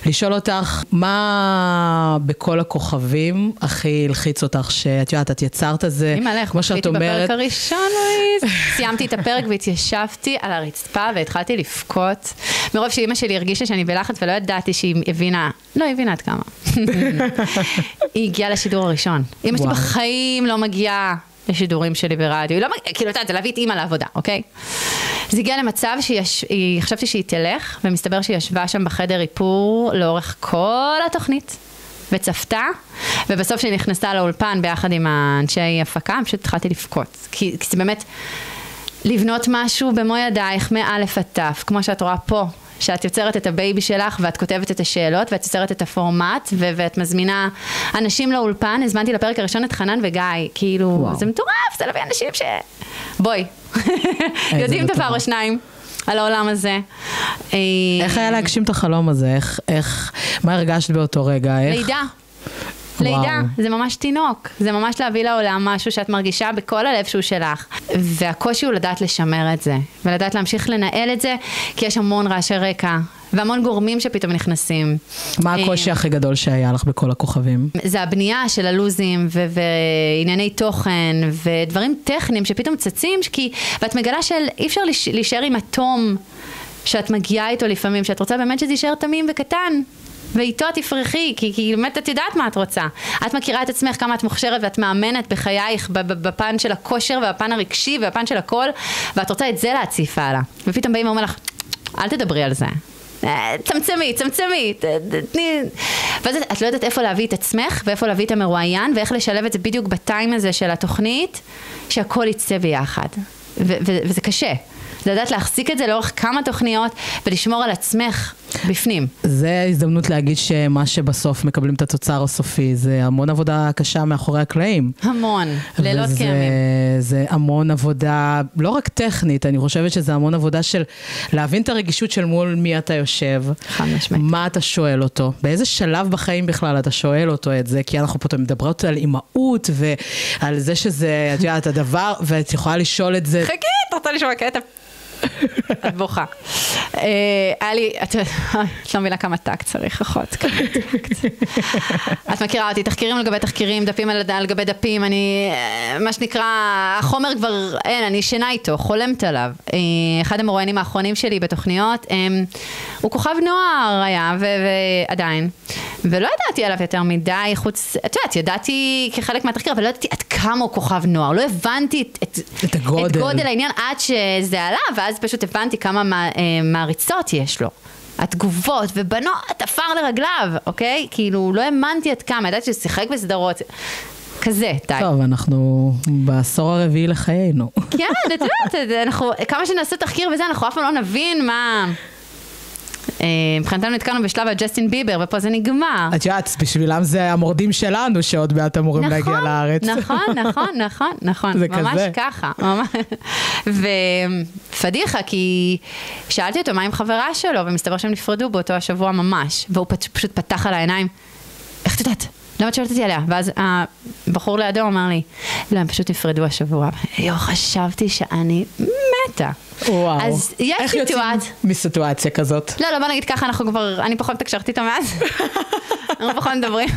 S1: לשאול אותך, מה בכל הכוכבים הכי הלחיץ אותך, שאת יודעת, את יצרת את זה, כמו שאת אומרת.
S2: בפרק הראשון, סיימתי את הפרק והתיישבתי על הרצפה, והתחלתי לבכות. מרוב שאמא שלי הרגישה שאני בלחץ, ולא ידעתי שהיא הבינה, לא הבינה עד כמה. היא הגיעה לשידור הראשון. אמא שלי בחיים לא מגיעה לשידורים שלי ברדיו. היא לא מגיעה, כאילו, זה להביא את אמא לעבודה, אוקיי? זה הגיע למצב חשבתי שהיא תלך, ומסתבר שהיא ישבה שם בחדר איפור לאורך כל התוכנית, וצפתה, ובסוף שהיא נכנסה לאולפן ביחד עם האנשי הפקה, פשוט התחלתי לבכות. כי זה באמת לבנות משהו במו ידייך, מאלף עד תף, כמו שאת רואה פה. שאת יוצרת את הבייבי שלך, ואת כותבת את השאלות, ואת יוצרת את הפורמט, ואת מזמינה אנשים לאולפן. הזמנתי לפרק הראשון את חנן וגיא, כאילו, זה מטורף, זה להביא אנשים בואי, יודעים דבר או שניים על העולם הזה.
S1: איך היה להגשים את החלום הזה? מה הרגשת באותו רגע?
S2: לידה, זה ממש תינוק, זה ממש להביא לעולם משהו שאת מרגישה בכל הלב שהוא שלך, והקושי הוא לדעת לשמר את זה, ולדעת להמשיך לנהל את זה, כי יש המון רעשי רקע, והמון גורמים שפתאום נכנסים.
S1: מה הקושי הכי גדול שהיה לך בכל הכוכבים?
S2: זה הבנייה של הלוזים, וענייני תוכן, ודברים טכניים שפתאום צצים, ואת מגלה אי אפשר להישאר עם התום, שאת מגיעה איתו לפעמים, שאת רוצה באמת שזה יישאר תמים וקטן, ואיתו תפרחי, כי באמת את יודעת מה את רוצה. את מכירה את עצמך כמה את מוכשרת ואת מאמנת בחייך, בפן של הכושר והפן הרגשי והפן של הכל, ואת רוצה את זה להציף הלאה. ופתאום באים ואומרים לך, אל תדברי על זה. צמצמי. ואז את לא יודעת איפה להביא את עצמך, ואיפה להביא את המרואיין, ואיך לשלב את זה בדיוק בטיים הזה של התוכנית, שהכל יצא ביחד. וזה קשה. זה לדעת להחזיק את זה לאורך כמה תוכניות, ולשמור על עצמך בפנים.
S1: זה הזדמנות להגיד שמה שבסוף מקבלים את התוצר הסופי, זה המון עבודה קשה מאחורי הקלעים.
S2: המון, לילות כימים.
S1: זה המון עבודה, לא רק טכנית, אני חושבת שזה המון עבודה של להבין את הרגישות של מול מי אתה יושב, מה אתה שואל אותו, באיזה שלב בחיים בכלל אתה שואל אותו את זה, כי אנחנו פה תדברות על אימהות, ועל זה שזה, את יודעת, הדבר, ואת יכולה לשאול את זה.
S2: חכי, אתה רוצה לשמוע קטע. את בוכה. היה לי, את לא מבינה כמה טאק צריך, אחות. את מכירה אותי, תחקירים על גבי תחקירים, דפים על גבי דפים, אני, מה שנקרא, החומר כבר, אין, אני ישנה איתו, חולמת עליו. אחד המרואיינים האחרונים שלי בתוכניות, הוא כוכב נוער היה, ועדיין. ולא ידעתי עליו יותר מדי, חוץ, את יודעת, ידעתי כחלק מהתחקיר, אבל לא ידעתי עד כמה הוא כוכב נוער, לא הבנתי את גודל העניין עד שזה עלה, ואז פשוט הבנתי כמה מעריצות יש לו. התגובות ובנות עפר לרגליו, אוקיי? כאילו, לא האמנתי עד כמה, ידעתי ששיחק בסדרות, כזה, די.
S1: טוב, אנחנו בעשור הרביעי לחיינו.
S2: כן, את יודעת, אנחנו, כמה שנעשה תחקיר וזה, אנחנו אף פעם לא נבין מה... מבחינתנו נתקענו בשלב הג'סטין ביבר, ופה זה נגמר.
S1: את יודעת, בשבילם זה המורדים שלנו, שעוד מעט אמורים להגיע לארץ.
S2: נכון, ממש ככה. ופדיחה, כי שאלתי אותו מה עם חברה שלו, ומסתבר שהם נפרדו באותו השבוע ממש, והוא פשוט פתח על העיניים, איך את יודעת? למה את שואלת אותי עליה? ואז הבחור לידו אמר לי, לא, הם פשוט נפרדו השבוע. חשבתי שאני מתה.
S1: וואו.
S2: אז יש
S1: איך יוצאים מסיטואציה כזאת?
S2: לא, בוא נגיד ככה, אנחנו כבר, אני פחות תקשרתי איתו מאז. אנחנו פחות מדברים.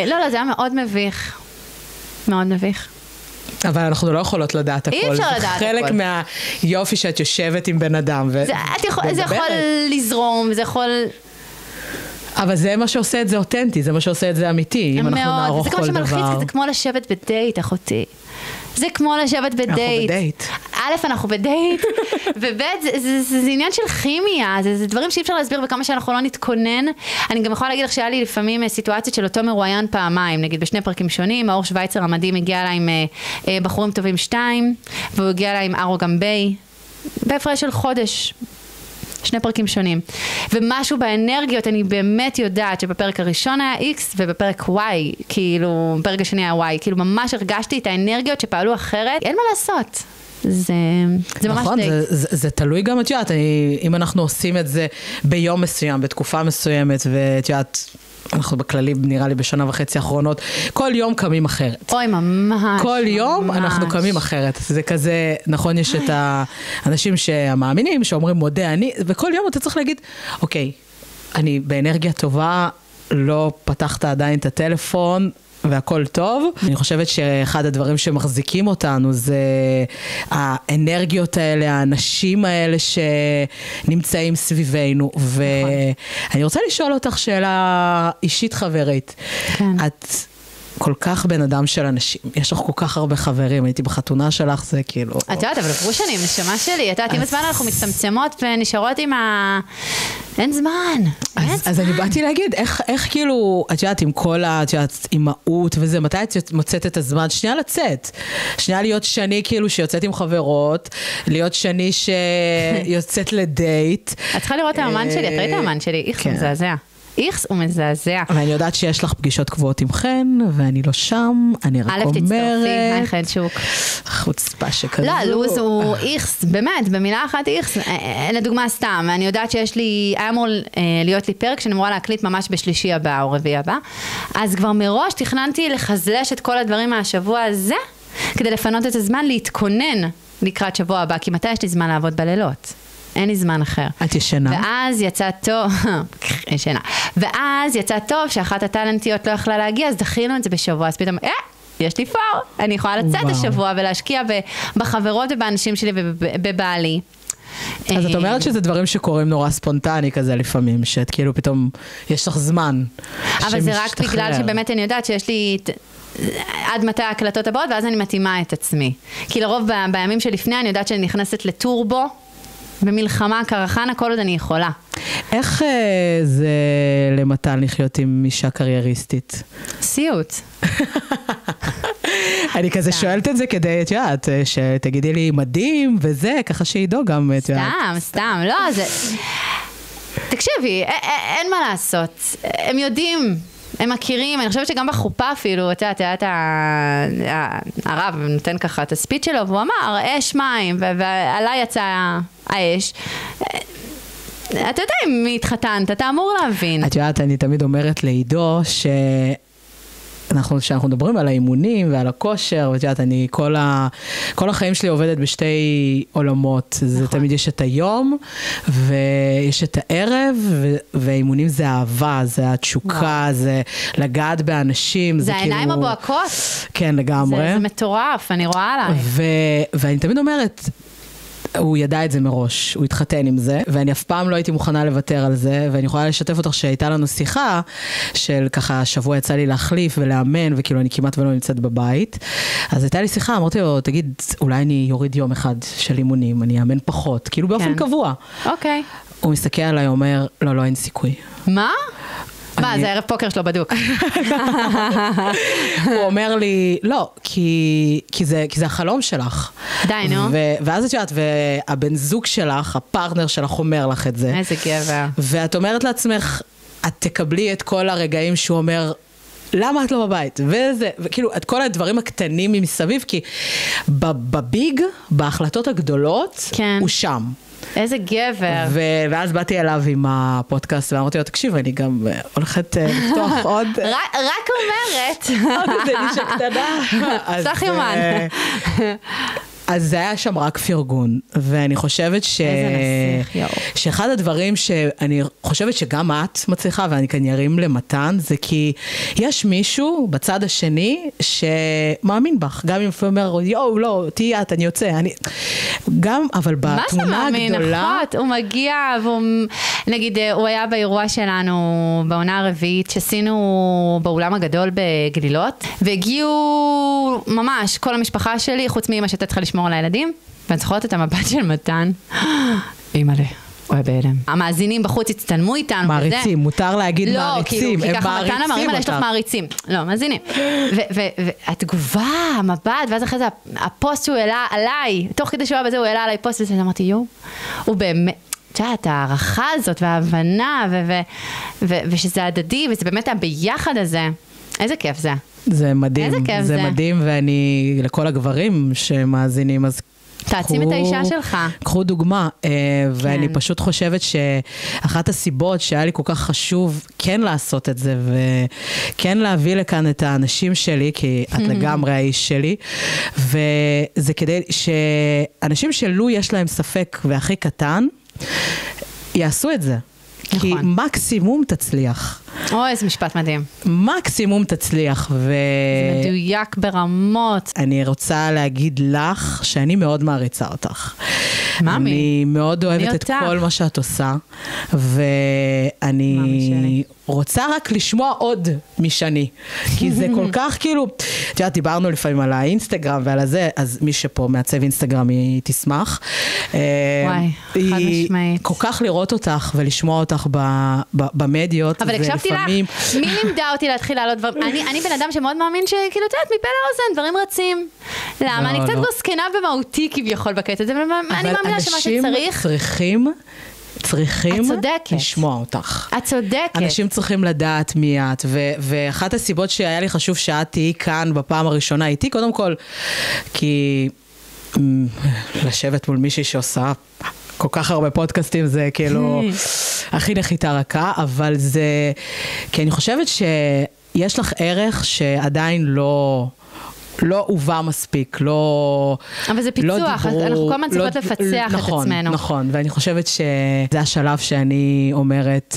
S2: לא, זה היה מאוד מביך. מאוד מביך.
S1: אבל אנחנו לא יכולות לדעת הכל.
S2: אי אפשר לדעת
S1: זה
S2: הכל.
S1: חלק מהיופי שאת יושבת עם בן אדם.
S2: זה יכול לזרום, זה יכול...
S1: אבל זה מה שעושה את זה אותנטי, זה מה שעושה את זה אמיתי, אם אנחנו נערוך כל דבר.
S2: זה כמו שמלחיץ, זה כמו לשבת בדייט, אחותי. זה כמו לשבת בדייט.
S1: אנחנו בדייט.
S2: א', אנחנו בדייט, וב', זה עניין של כימיה, זה דברים שאי אפשר להסביר וכמה שאנחנו לא נתכונן. אני גם יכולה להגיד לך שהיה לי לפעמים סיטואציות של אותו מרואיין פעמיים, נגיד בשני פרקים שונים, מאור שוויצר המדהים הגיע לה עם בחורים טובים 2, והוא הגיע לה עם ארוגן ביי, בהפרש של חודש. שני פרקים שונים. ומשהו באנרגיות, אני באמת יודעת שבפרק הראשון היה X ובפרק Y, כאילו, בפרק השני היה Y, כאילו ממש הרגשתי את האנרגיות שפעלו אחרת, אין מה לעשות. זה ממש
S1: נכון, זה תלוי גם, את יודעת, אם אנחנו עושים את זה ביום מסוים, בתקופה מסוימת, ואת יודעת, אנחנו בכללי, נראה לי בשנה וחצי האחרונות, כל יום קמים אחרת.
S2: אוי, ממש.
S1: כל יום אנחנו קמים אחרת. זה כזה, נכון, יש את האנשים שהמאמינים, שאומרים מודה אני, וכל יום אתה צריך להגיד, אוקיי, אני באנרגיה טובה, לא פתחת עדיין את הטלפון, והכל טוב. אני חושבת שאחד הדברים שמחזיקים אותנו זה האנרגיות האלה, האנשים האלה שנמצאים סביבנו. ואני רוצה לשאול אותך שאלה אישית חברית.
S2: כן.
S1: את כל כך בן אדם של אנשים, יש לך כל כך הרבה חברים, הייתי בחתונה שלך, זה כאילו...
S2: את יודעת, אבל עברו שנים, נשמה שלי, את יודעת, עם הזמן אנחנו מצטמצמות ונשארות עם ה... אין זמן.
S1: אז אני באתי להגיד, איך כאילו, את יודעת, עם כל האימהות וזה, מתי את מוצאת את הזמן? שנייה לצאת. שנייה להיות שני כאילו שיוצאת עם חברות, להיות שני שיוצאת לדייט.
S2: את צריכה לראות את האמן שלי, את ראית האמן שלי, איך זה מזעזע. איכס הוא מזעזע.
S1: ואני יודעת שיש לך פגישות קבועות עם חן, ואני לא שם, אני רק אומרת.
S2: תצטרפי, חן שוק.
S1: חוצפה שכזו.
S2: לא, לוז הוא איכס, באמת, במילה אחת איכס. לדוגמה סתם, אני יודעת שיש לי, היה אמור להיות לי פרק, שאני אמורה להקליט ממש בשלישי הבא או רביעי הבא, אז כבר מראש תכננתי לחזלש את כל הדברים מהשבוע הזה, כדי לפנות את הזמן להתכונן לקראת שבוע הבא, כי מתי יש לי זמן לעבוד בלילות? אין לי זמן אחר.
S1: את ישנה.
S2: ואז יצא טוב, ישנה. ואז יצא טוב שאחת הטלנטיות לא יכלה להגיע, אז דחינו את זה בשבוע, אז פתאום, יש לי פור, אני יכולה לצאת השבוע ולהשקיע בחברות ובאנשים שלי ובבעלי.
S1: אז את אומרת שזה דברים שקורים נורא ספונטני כזה לפעמים, שאת כאילו פתאום יש לך זמן.
S2: אבל זה רק בגלל שבאמת אני יודעת שיש לי... עד מתי ההקלטות הבאות, ואז אני מתאימה את עצמי. כי לרוב בימים שלפני אני יודעת שאני נכנסת לטורבו, במלחמה, קרחנה, כל עוד אני יכולה.
S1: איך זה למתן לחיות עם אישה קרייריסטית?
S2: סיוט.
S1: אני כזה שואלת את זה כדי, את יודעת, שתגידי לי מדהים וזה, ככה שידעו גם, את יודעת.
S2: סתם, לא, זה... תקשיבי, אין מה לעשות. הם יודעים, הם מכירים, אני חושבת שגם בחופה אפילו, את יודעת, הרב נותן ככה את הספיץ שלו, והוא אמר, אש מים, ועליי יצא האש. אתה יודע אם התחתנת, אתה אמור להבין.
S1: את יודעת, אני תמיד אומרת לעידו שאנחנו מדברים על האימונים ועל הכושר, ואת יודעת, אני כל החיים שלי עובדת בשתי עולמות. זה תמיד יש את היום, ויש את הערב, והאימונים זה אהבה, זה התשוקה, זה לגעת באנשים.
S2: זה העיניים הבוהקות.
S1: כן, לגמרי.
S2: זה מטורף, אני רואה עליי.
S1: ואני תמיד אומרת, הוא ידע את זה מראש, הוא התחתן עם זה, ואני אף פעם לא הייתי מוכנה לוותר על זה, ואני יכולה לשתף אותך שהייתה לנו שיחה, של ככה שבוע יצא לי להחליף ולאמן, וכאילו אני כמעט ולא נמצאת בבית, אז הייתה לי שיחה, אמרתי לו, תגיד, אולי אני יוריד יום אחד של אימונים, אני אאמן פחות, כאילו באופן קבוע.
S2: אוקיי.
S1: הוא מסתכל עליי, אומר, לא, אין סיכוי.
S2: מה? מה, זה ערב פוקר שלו בדוק.
S1: הוא אומר לי, לא, כי זה החלום שלך.
S2: די, נו.
S1: ואז את יודעת, והבן זוג שלך, הפרטנר שלך אומר לך את זה.
S2: איזה גבר.
S1: ואת אומרת לעצמך, את תקבלי את כל הרגעים שהוא אומר, למה את לא בבית? וכאילו, את כל הדברים הקטנים מסביב, כי בביג, בהחלטות הגדולות, הוא שם.
S2: איזה גבר.
S1: ואז באתי אליו עם הפודקאסט, ואמרתי לו, תקשיב, אני גם הולכת לפתוח עוד...
S2: רק אומרת.
S1: עוד איזה נישה קטנה.
S2: פתח יומן.
S1: אז זה היה שם רק פרגון, ואני חושבת שאחד הדברים שאני חושבת שגם את מצליחה, ואני כאן ירים למתן, זה כי יש מישהו בצד השני שמאמין בך, גם אם הוא אומר, לא, תהיה את, אני יוצא, גם, אבל בתמונה הגדולה...
S2: הוא מגיע, נגיד, הוא היה באירוע שלנו, בעונה הרביעית, שעשינו באולם הגדול בגלילות, והגיעו ממש כל המשפחה שלי, חוץ מאמא שהייתה צריכה לשמור על הילדים, ואני זוכרת את המבט של מתן, אימא'לה, הוא היה בהלם. המאזינים בחוץ הצטלמו איתנו.
S1: מעריצים, מותר להגיד מעריצים,
S2: לא, כי ככה מתן אמר, אימא'לה, יש לך מעריצים. לא, מאזינים. והתגובה, המבט, ואז אחרי זה הפוסט שהוא העלה עליי, תוך כדי שהוא היה בזה, הוא העלה עליי פוסט, ואז אמרתי, הוא באמת, את הערכה הזאת וההבנה, ושזה הדדי, וזה באמת הביחד הזה. איזה כיף זה.
S1: זה מדהים, זה מדהים, ואני, לכל הגברים שמאזינים, אז
S2: תעצים את האישה שלך.
S1: קחו דוגמה, ואני פשוט חושבת שאחת הסיבות שהיה לי כל כך חשוב כן לעשות את זה, וכן להביא לכאן את האנשים שלי, כי את לגמרי האיש שלי, וזה כדי שאנשים שלו יש להם ספק והכי קטן, יעשו את זה. כי מקסימום תצליח.
S2: איזה משפט מדהים.
S1: מקסימום תצליח.
S2: זה מדויק ברמות.
S1: אני רוצה להגיד לך שאני מאוד מעריצה אותך. אני מאוד אוהבת את כל מה שאת עושה, ואני רוצה רק לשמוע עוד משני, כי זה כל כך כאילו, את יודעת, דיברנו לפעמים על האינסטגרם ועל זה, אז מי שפה מעצב אינסטגרם היא תשמח.
S2: וואי, חד משמעית.
S1: כל כך לראות אותך ולשמוע אותך במדיות.
S2: אבל הקשבתי לך, מי לימדה אותי להתחיל לעלות דברים? אני בן אדם שמאוד מאמין שכאילו, את יודעת, מפה לאוזן, דברים רצים. למה? אני קצת גוסקנה במהותי כביכול בקטע הזה, אני מאמינה שמה שצריך...
S1: צריכים לשמוע אותך.
S2: את צודקת.
S1: אנשים צריכים לדעת מי את, ואחת הסיבות שהיה לי חשוב שאת תהיי כאן בפעם הראשונה איתי, קודם כל, כי לשבת מול מישהי שעושה כל כך הרבה פודקאסטים, זה כאילו הכי נחיתה רכה, אבל זה, כי אני חושבת שיש לך ערך שעדיין לא הובא מספיק, לא...
S2: אבל זה פיצוח, אנחנו כל הזמן צריכות לפצח את עצמנו.
S1: נכון, ואני חושבת שזה השלב שאני אומרת,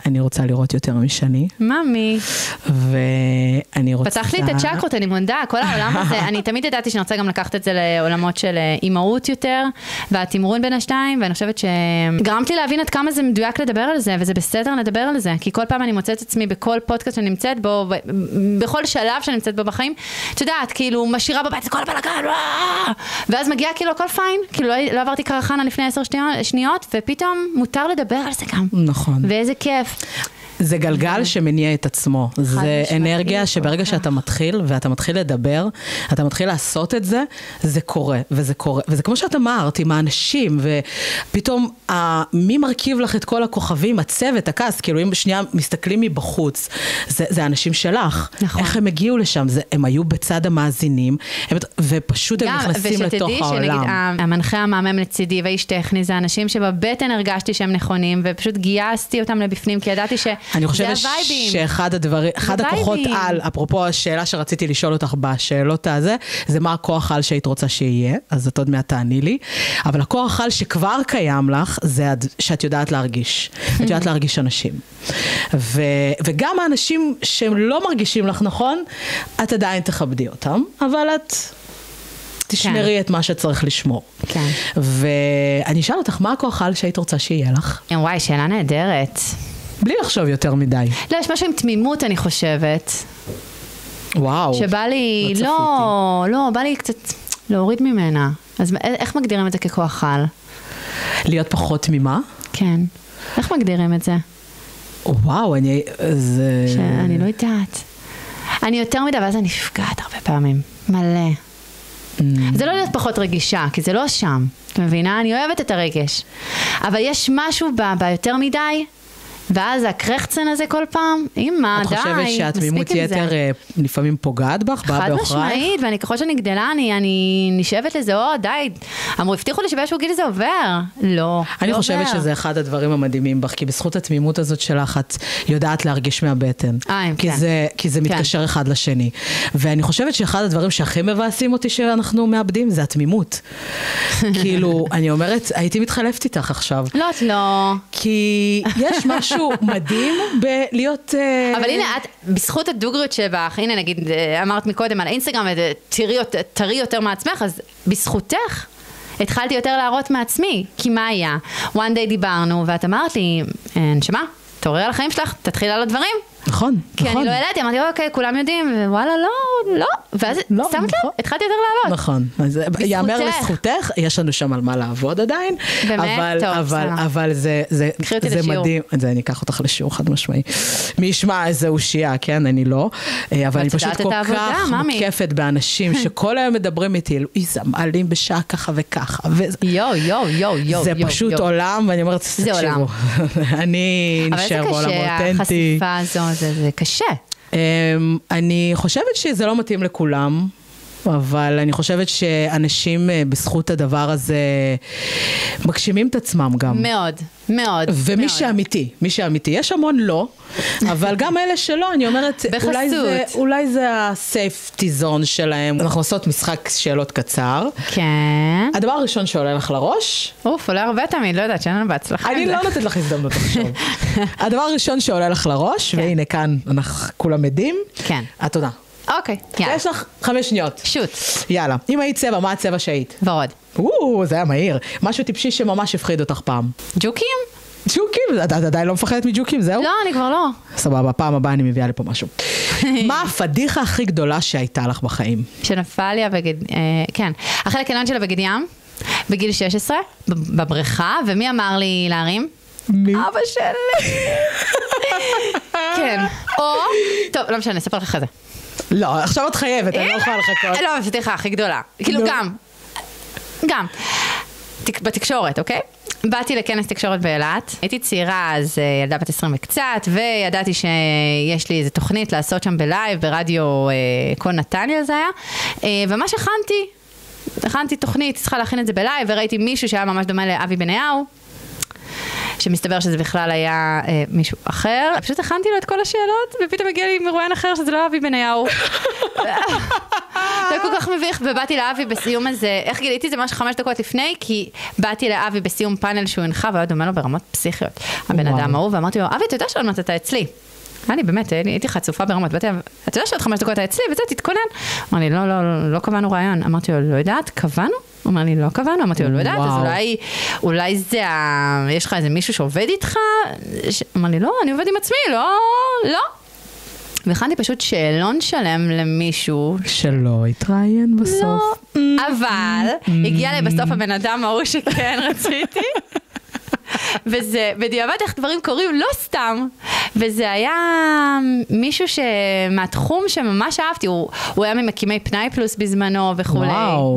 S1: אני רוצה לראות יותר משני.
S2: ממי.
S1: ואני רוצה...
S2: פתח לי את הצ'קרות, אני מודה, כל העולם הזה, אני תמיד ידעתי שאני רוצה גם לקחת את זה לעולמות של אימהות יותר, והתמרון בין השתיים, ואני חושבת שגרמת לי להבין עד כמה זה מדויק לדבר על זה, וזה בסדר לדבר על זה, כי כל פעם אני מוצאת עצמי בכל פודקאסט שאני נמצאת בו, בכל שלב שאני נמצאת בו בחיים, את יודעת, כאילו משאירה בבית את כל הבלגן, ואז מגיע כאילו הכל פיין, כאילו לא עברתי קרחנה לפני 10 שניות, ופתאום מותר לדבר על זה גם.
S1: נכון.
S2: ואיזה כיף.
S1: זה גלגל שמניע את עצמו. זה אנרגיה שברגע שאתה מתחיל, ואתה מתחיל לדבר, אתה מתחיל לעשות את זה, זה קורה, וזה קורה. וזה כמו שאת אמרת, עם האנשים, ופתאום, מי מרכיב לך את כל הכוכבים, הצוות, הכעס, כאילו אם שנייה מסתכלים מבחוץ, זה האנשים שלך. נכון. איך הם הגיעו לשם? הם היו בצד המאזינים, ופשוט הם נכנסים לתוך העולם.
S2: המנחה המאמם לצידי ואיש טכני, זה אנשים שבבטן הרגשתי שהם נכונים, ופשוט גייסתי אותם לבפנים, כי ידעתי שזה הווייבים.
S1: אני חושבת שאחד הדברים, אחד הכוחות על, אפרופו השאלה שרציתי לשאול אותך בשאלות הזה, זה מה הכוח על שהיית רוצה שיהיה, אז את עוד מעט תעני לי, אבל הכוח על שכבר קיים לך, זה שאת יודעת להרגיש. את יודעת להרגיש אנשים. וגם האנשים שהם לא מרגישים לך נכון, את עדיין תכבדי אותם, אבל את תשמרי את מה שצריך לשמור.
S2: כן.
S1: ואני אשאל אותך, מה הכוח על שהיית רוצה שיהיה לך?
S2: וואי, שאלה נהדרת.
S1: בלי לחשוב יותר מדי.
S2: לא, יש משהו עם תמימות, אני חושבת.
S1: וואו.
S2: שבא לי, לא, בא לי קצת להוריד ממנה. אז איך מגדירים את זה ככוח על?
S1: להיות פחות תמימה?
S2: כן. איך מגדירים את זה?
S1: וואו, אני
S2: לא יודעת. אני יותר מדי, ואז אני נפגעת הרבה פעמים. מלא. זה לא להיות פחות רגישה, כי זה לא שם. את מבינה? אני אוהבת את הרגש. אבל יש משהו ביותר מדי, ואז הקרחצן הזה כל פעם, אמא, די,
S1: את חושבת שהתמימות יתר לפעמים פוגעת בך?
S2: חד משמעית, ואני ככל שאני גדלה, אני נשאבת לזה, די, הבטיחו לי שבאיזשהו גיל זה עובר. לא,
S1: אני חושבת שזה אחד הדברים המדהימים בך, כי בזכות התמימות הזאת שלך, את יודעת להרגיש מהבטן. כי זה מתקשר אחד לשני. ואני חושבת שאחד הדברים שהכי מבאסים אותי שאנחנו מאבדים, זה התמימות. כאילו, אני אומרת, הייתי מתחלפת איתך עכשיו.
S2: לא. כי
S1: יש משהו מדהים בלהיות...
S2: אבל הנה, את, בזכות הדוגריות שבך, הנה נגיד, אמרת מקודם על אינסטגרם, תראי יותר מעצמך, אז בזכותך התחלתי יותר להראות מעצמי, כי מה היה? one day דיברנו, ואת אמרת לי, נשמה, תעוררי על החיים שלך, תתחיל על הדברים.
S1: נכון.
S2: כי אני לא ידעתי, אמרתי, אוקיי, כולם יודעים, ווואלה, לא. ואז שמת לב, התחלתי יותר לעלות.
S1: נכון. יאמר לזכותך, יש לנו שם על מה לעבוד עדיין.
S2: באמת? טוב,
S1: אבל זה מדהים. אני אקח אותך לשיעור חד משמעי. מי ישמע איזה אושייה, כן? אני לא. אבל אני פשוט כל כך מוקפת באנשים שכל היום מדברים איתי, אלוהי, זה מעלים בשעה ככה וככה.
S2: יו.
S1: זה פשוט עולם, ואני אומרת, תקשיבו. אני נשאר בעולם אותנטי.
S2: החשיפה הזו, זה קשה.
S1: אני חושבת שזה לא מתאים לכולם, אבל אני חושבת שאנשים בזכות הדבר הזה מגשימים את עצמם גם.
S2: מאוד.
S1: ומי שאמיתי, יש המון לא, אבל גם אלה שלא, אני אומרת, אולי זה הסייפטי זון שלהם. אנחנו עושות משחק שאלות קצר.
S2: כן.
S1: הדבר הראשון שעולה לך לראש.
S2: עולה הרבה תמיד, לא יודעת, שאין לנו בהצלחה.
S1: אני לא נותנת לך הזדמנות עכשיו. הדבר הראשון שעולה לך לראש, והנה כאן אנחנו כולם עדים.
S2: כן.
S1: את עונה.
S2: אוקיי, יאללה.
S1: יש לך 5 שניות.
S2: שוט.
S1: יאללה. אם היית צבע, מה הצבע שהיית?
S2: ורוד.
S1: זה היה מהיר. משהו טיפשי שממש הפחיד אותך פעם.
S2: ג'וקים?
S1: את עדיין לא מפחדת מג'וקים, זהו?
S2: לא, אני כבר לא.
S1: סבבה, פעם הבאה אני מביאה לפה משהו. מה הפדיחה הכי גדולה שהייתה לך בחיים?
S2: שנפל לי כן. החלק העליון שלה בגד ים, בגיל 16, בבריכה, ומי אמר לי להרים?
S1: מי?
S2: אבא שלי. כן. או, טוב, לא משנה, אספר לך אחרי זה.
S1: לא, עכשיו את חייבת, אני לא יכולה לחכות.
S2: לא, הפתיחה הכי גדולה. כאילו גם. בתקשורת, אוקיי? באתי לכנס תקשורת באילת, הייתי צעירה, אז ילדה בת 20 וקצת, וידעתי שיש לי איזו תוכנית לעשות שם בלייב, ברדיו קול נתניה זה היה, וממש הכנתי תוכנית, צריכה להכין את זה בלייב, וראיתי מישהו שהיה ממש דומה לאבי בניהו, שמסתבר שזה בכלל היה מישהו אחר. פשוט הכנתי לו את כל השאלות, ופתאום הגיע לי מרואיין אחר שזה לא אבי בניהו. זה כל כך מביך, ובאתי לאבי בסיום הזה, איך גיליתי את זה ממש 5 דקות לפני, כי באתי לאבי בסיום פאנל שהוא הנחה, והיה דומה לו ברמות פסיכיות. הבן אדם ההוא, ואמרתי לו, אבי, אתה יודע שעוד מעט אתה אצלי? אני באמת, הייתי חצופה ברמות, אתה יודע שעוד 5 דקות אתה אצלי, וזה, תתכונן. אמר לי, לא קבענו רעיון. אמרתי לו, לא יודעת, קבענו? הוא אמר לי, לא קבענו, אמרתי לו, לא יודעת, אז אולי זה, יש לך איזה מישהו שעובד איתך? אמר לי, לא, אני עובד עם עצמי, לא. והכנתי פשוט שאלון שלם למישהו.
S1: שלא התראיין בסוף.
S2: לא, אבל הגיע לי בסוף הבן אדם ההוא שכן רציתי. וזה, בדיעבד איך דברים קורים, לא סתם. וזה היה מישהו מהתחום שממש אהבתי, הוא היה ממקימי פנאי פלוס בזמנו וכולי,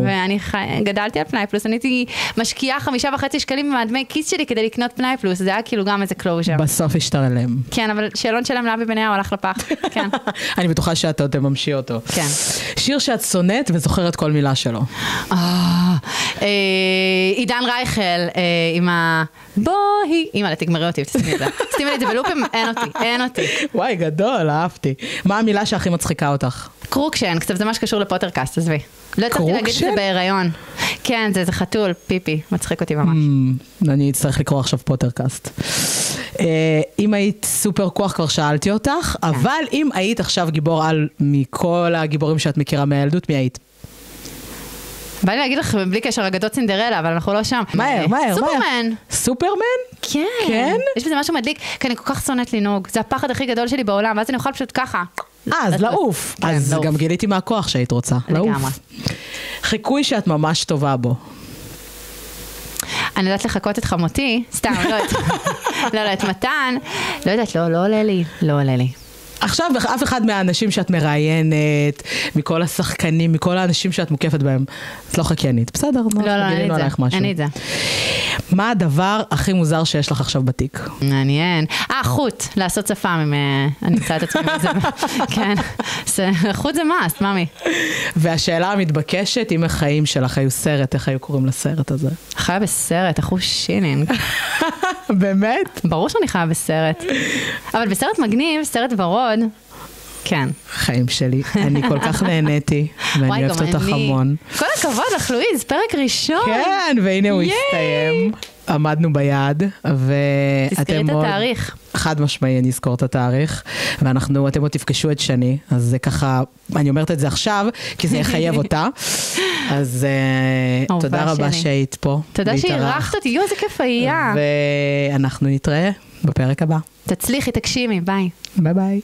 S2: ואני גדלתי על פנאי פלוס, אני הייתי משקיעה 5.5 שקלים מהדמי כיס שלי כדי לקנות פנאי פלוס, זה היה כאילו גם איזה קלוז'ר.
S1: בסוף השתרלם.
S2: כן, אבל שאלון שלם לאבי בניהו הלך לפח, כן.
S1: אני בטוחה שאת עוד תממשי אותו.
S2: כן.
S1: שיר שאת שונאת וזוכרת כל מילה שלו.
S2: עידן רייכל, עם בואי, אמא, תגמרי אותי, תשימי את זה. תשימי לי את זה בלופים, אין אותי.
S1: וואי, גדול, אהבתי. מה המילה שהכי מצחיקה אותך?
S2: קרוקשן, קצת זה מה שקשור לפוטרקאסט, עזבי. לא הצלחתי להגיד את זה בהיריון. כן, זה חתול, פיפי, מצחיק אותי ממש.
S1: אני אצטרך לקרוא עכשיו פוטרקאסט. אם היית סופר כוח, כבר שאלתי אותך, אבל אם היית עכשיו גיבור על מכל הגיבורים שאת מכירה מהילדות, מי היית?
S2: בא לי להגיד לך, בלי קשר, אגדות סינדרלה, אבל אנחנו לא שם.
S1: מהר.
S2: סופרמן.
S1: סופרמן?
S2: כן. יש בזה משהו מדליק, כי אני כל כך שונאת לנהוג. זה הפחד הכי גדול שלי בעולם, ואז אני אוכל פשוט ככה.
S1: אז לעוף. אז גם גיליתי מה הכוח שהיית רוצה. לעוף. חיקוי שאת ממש טובה בו.
S2: אני יודעת לחכות את חמותי, סתם, לא, את מתן. לא יודעת, לא עולה לי.
S1: עכשיו, אף אחד מהאנשים שאת מראיינת, מכל השחקנים, מכל האנשים שאת מוקפת בהם, את לא חקיינית. בסדר,
S2: אין לי את זה.
S1: מה הדבר הכי מוזר שיש לך עכשיו בתיק?
S2: מעניין. חוט, לעשות שפם, אני אמצא את עצמי בזה. כן, חוט זה מאסט, ממי.
S1: והשאלה המתבקשת, אם החיים שלך היו סרט, איך היו קוראים לסרט הזה?
S2: חיה בסרט, אחוז שינינג.
S1: באמת?
S2: ברור שאני חיה בסרט. אבל בסרט מגניב, סרט ורוד, כן.
S1: חיים שלי, אני כל כך נהניתי, ואני אוהבת אותך המון.
S2: כל הכבוד לך, לואיז, פרק ראשון.
S1: כן, והנה הוא הסתיים. עמדנו ביד, ואתם
S2: תזכרי את התאריך.
S1: חד משמעי, אני אזכור את התאריך, ואתם עוד תפגשו את שני, אז זה ככה, אני אומרת את זה עכשיו, כי זה יחייב אותה, אז תודה רבה שהיית פה.
S2: תודה שהערכת אותי, איזה כיף היה.
S1: ואנחנו נתראה בפרק הבא.
S2: תצליחי, תגשימי, ביי.
S1: ביי ביי.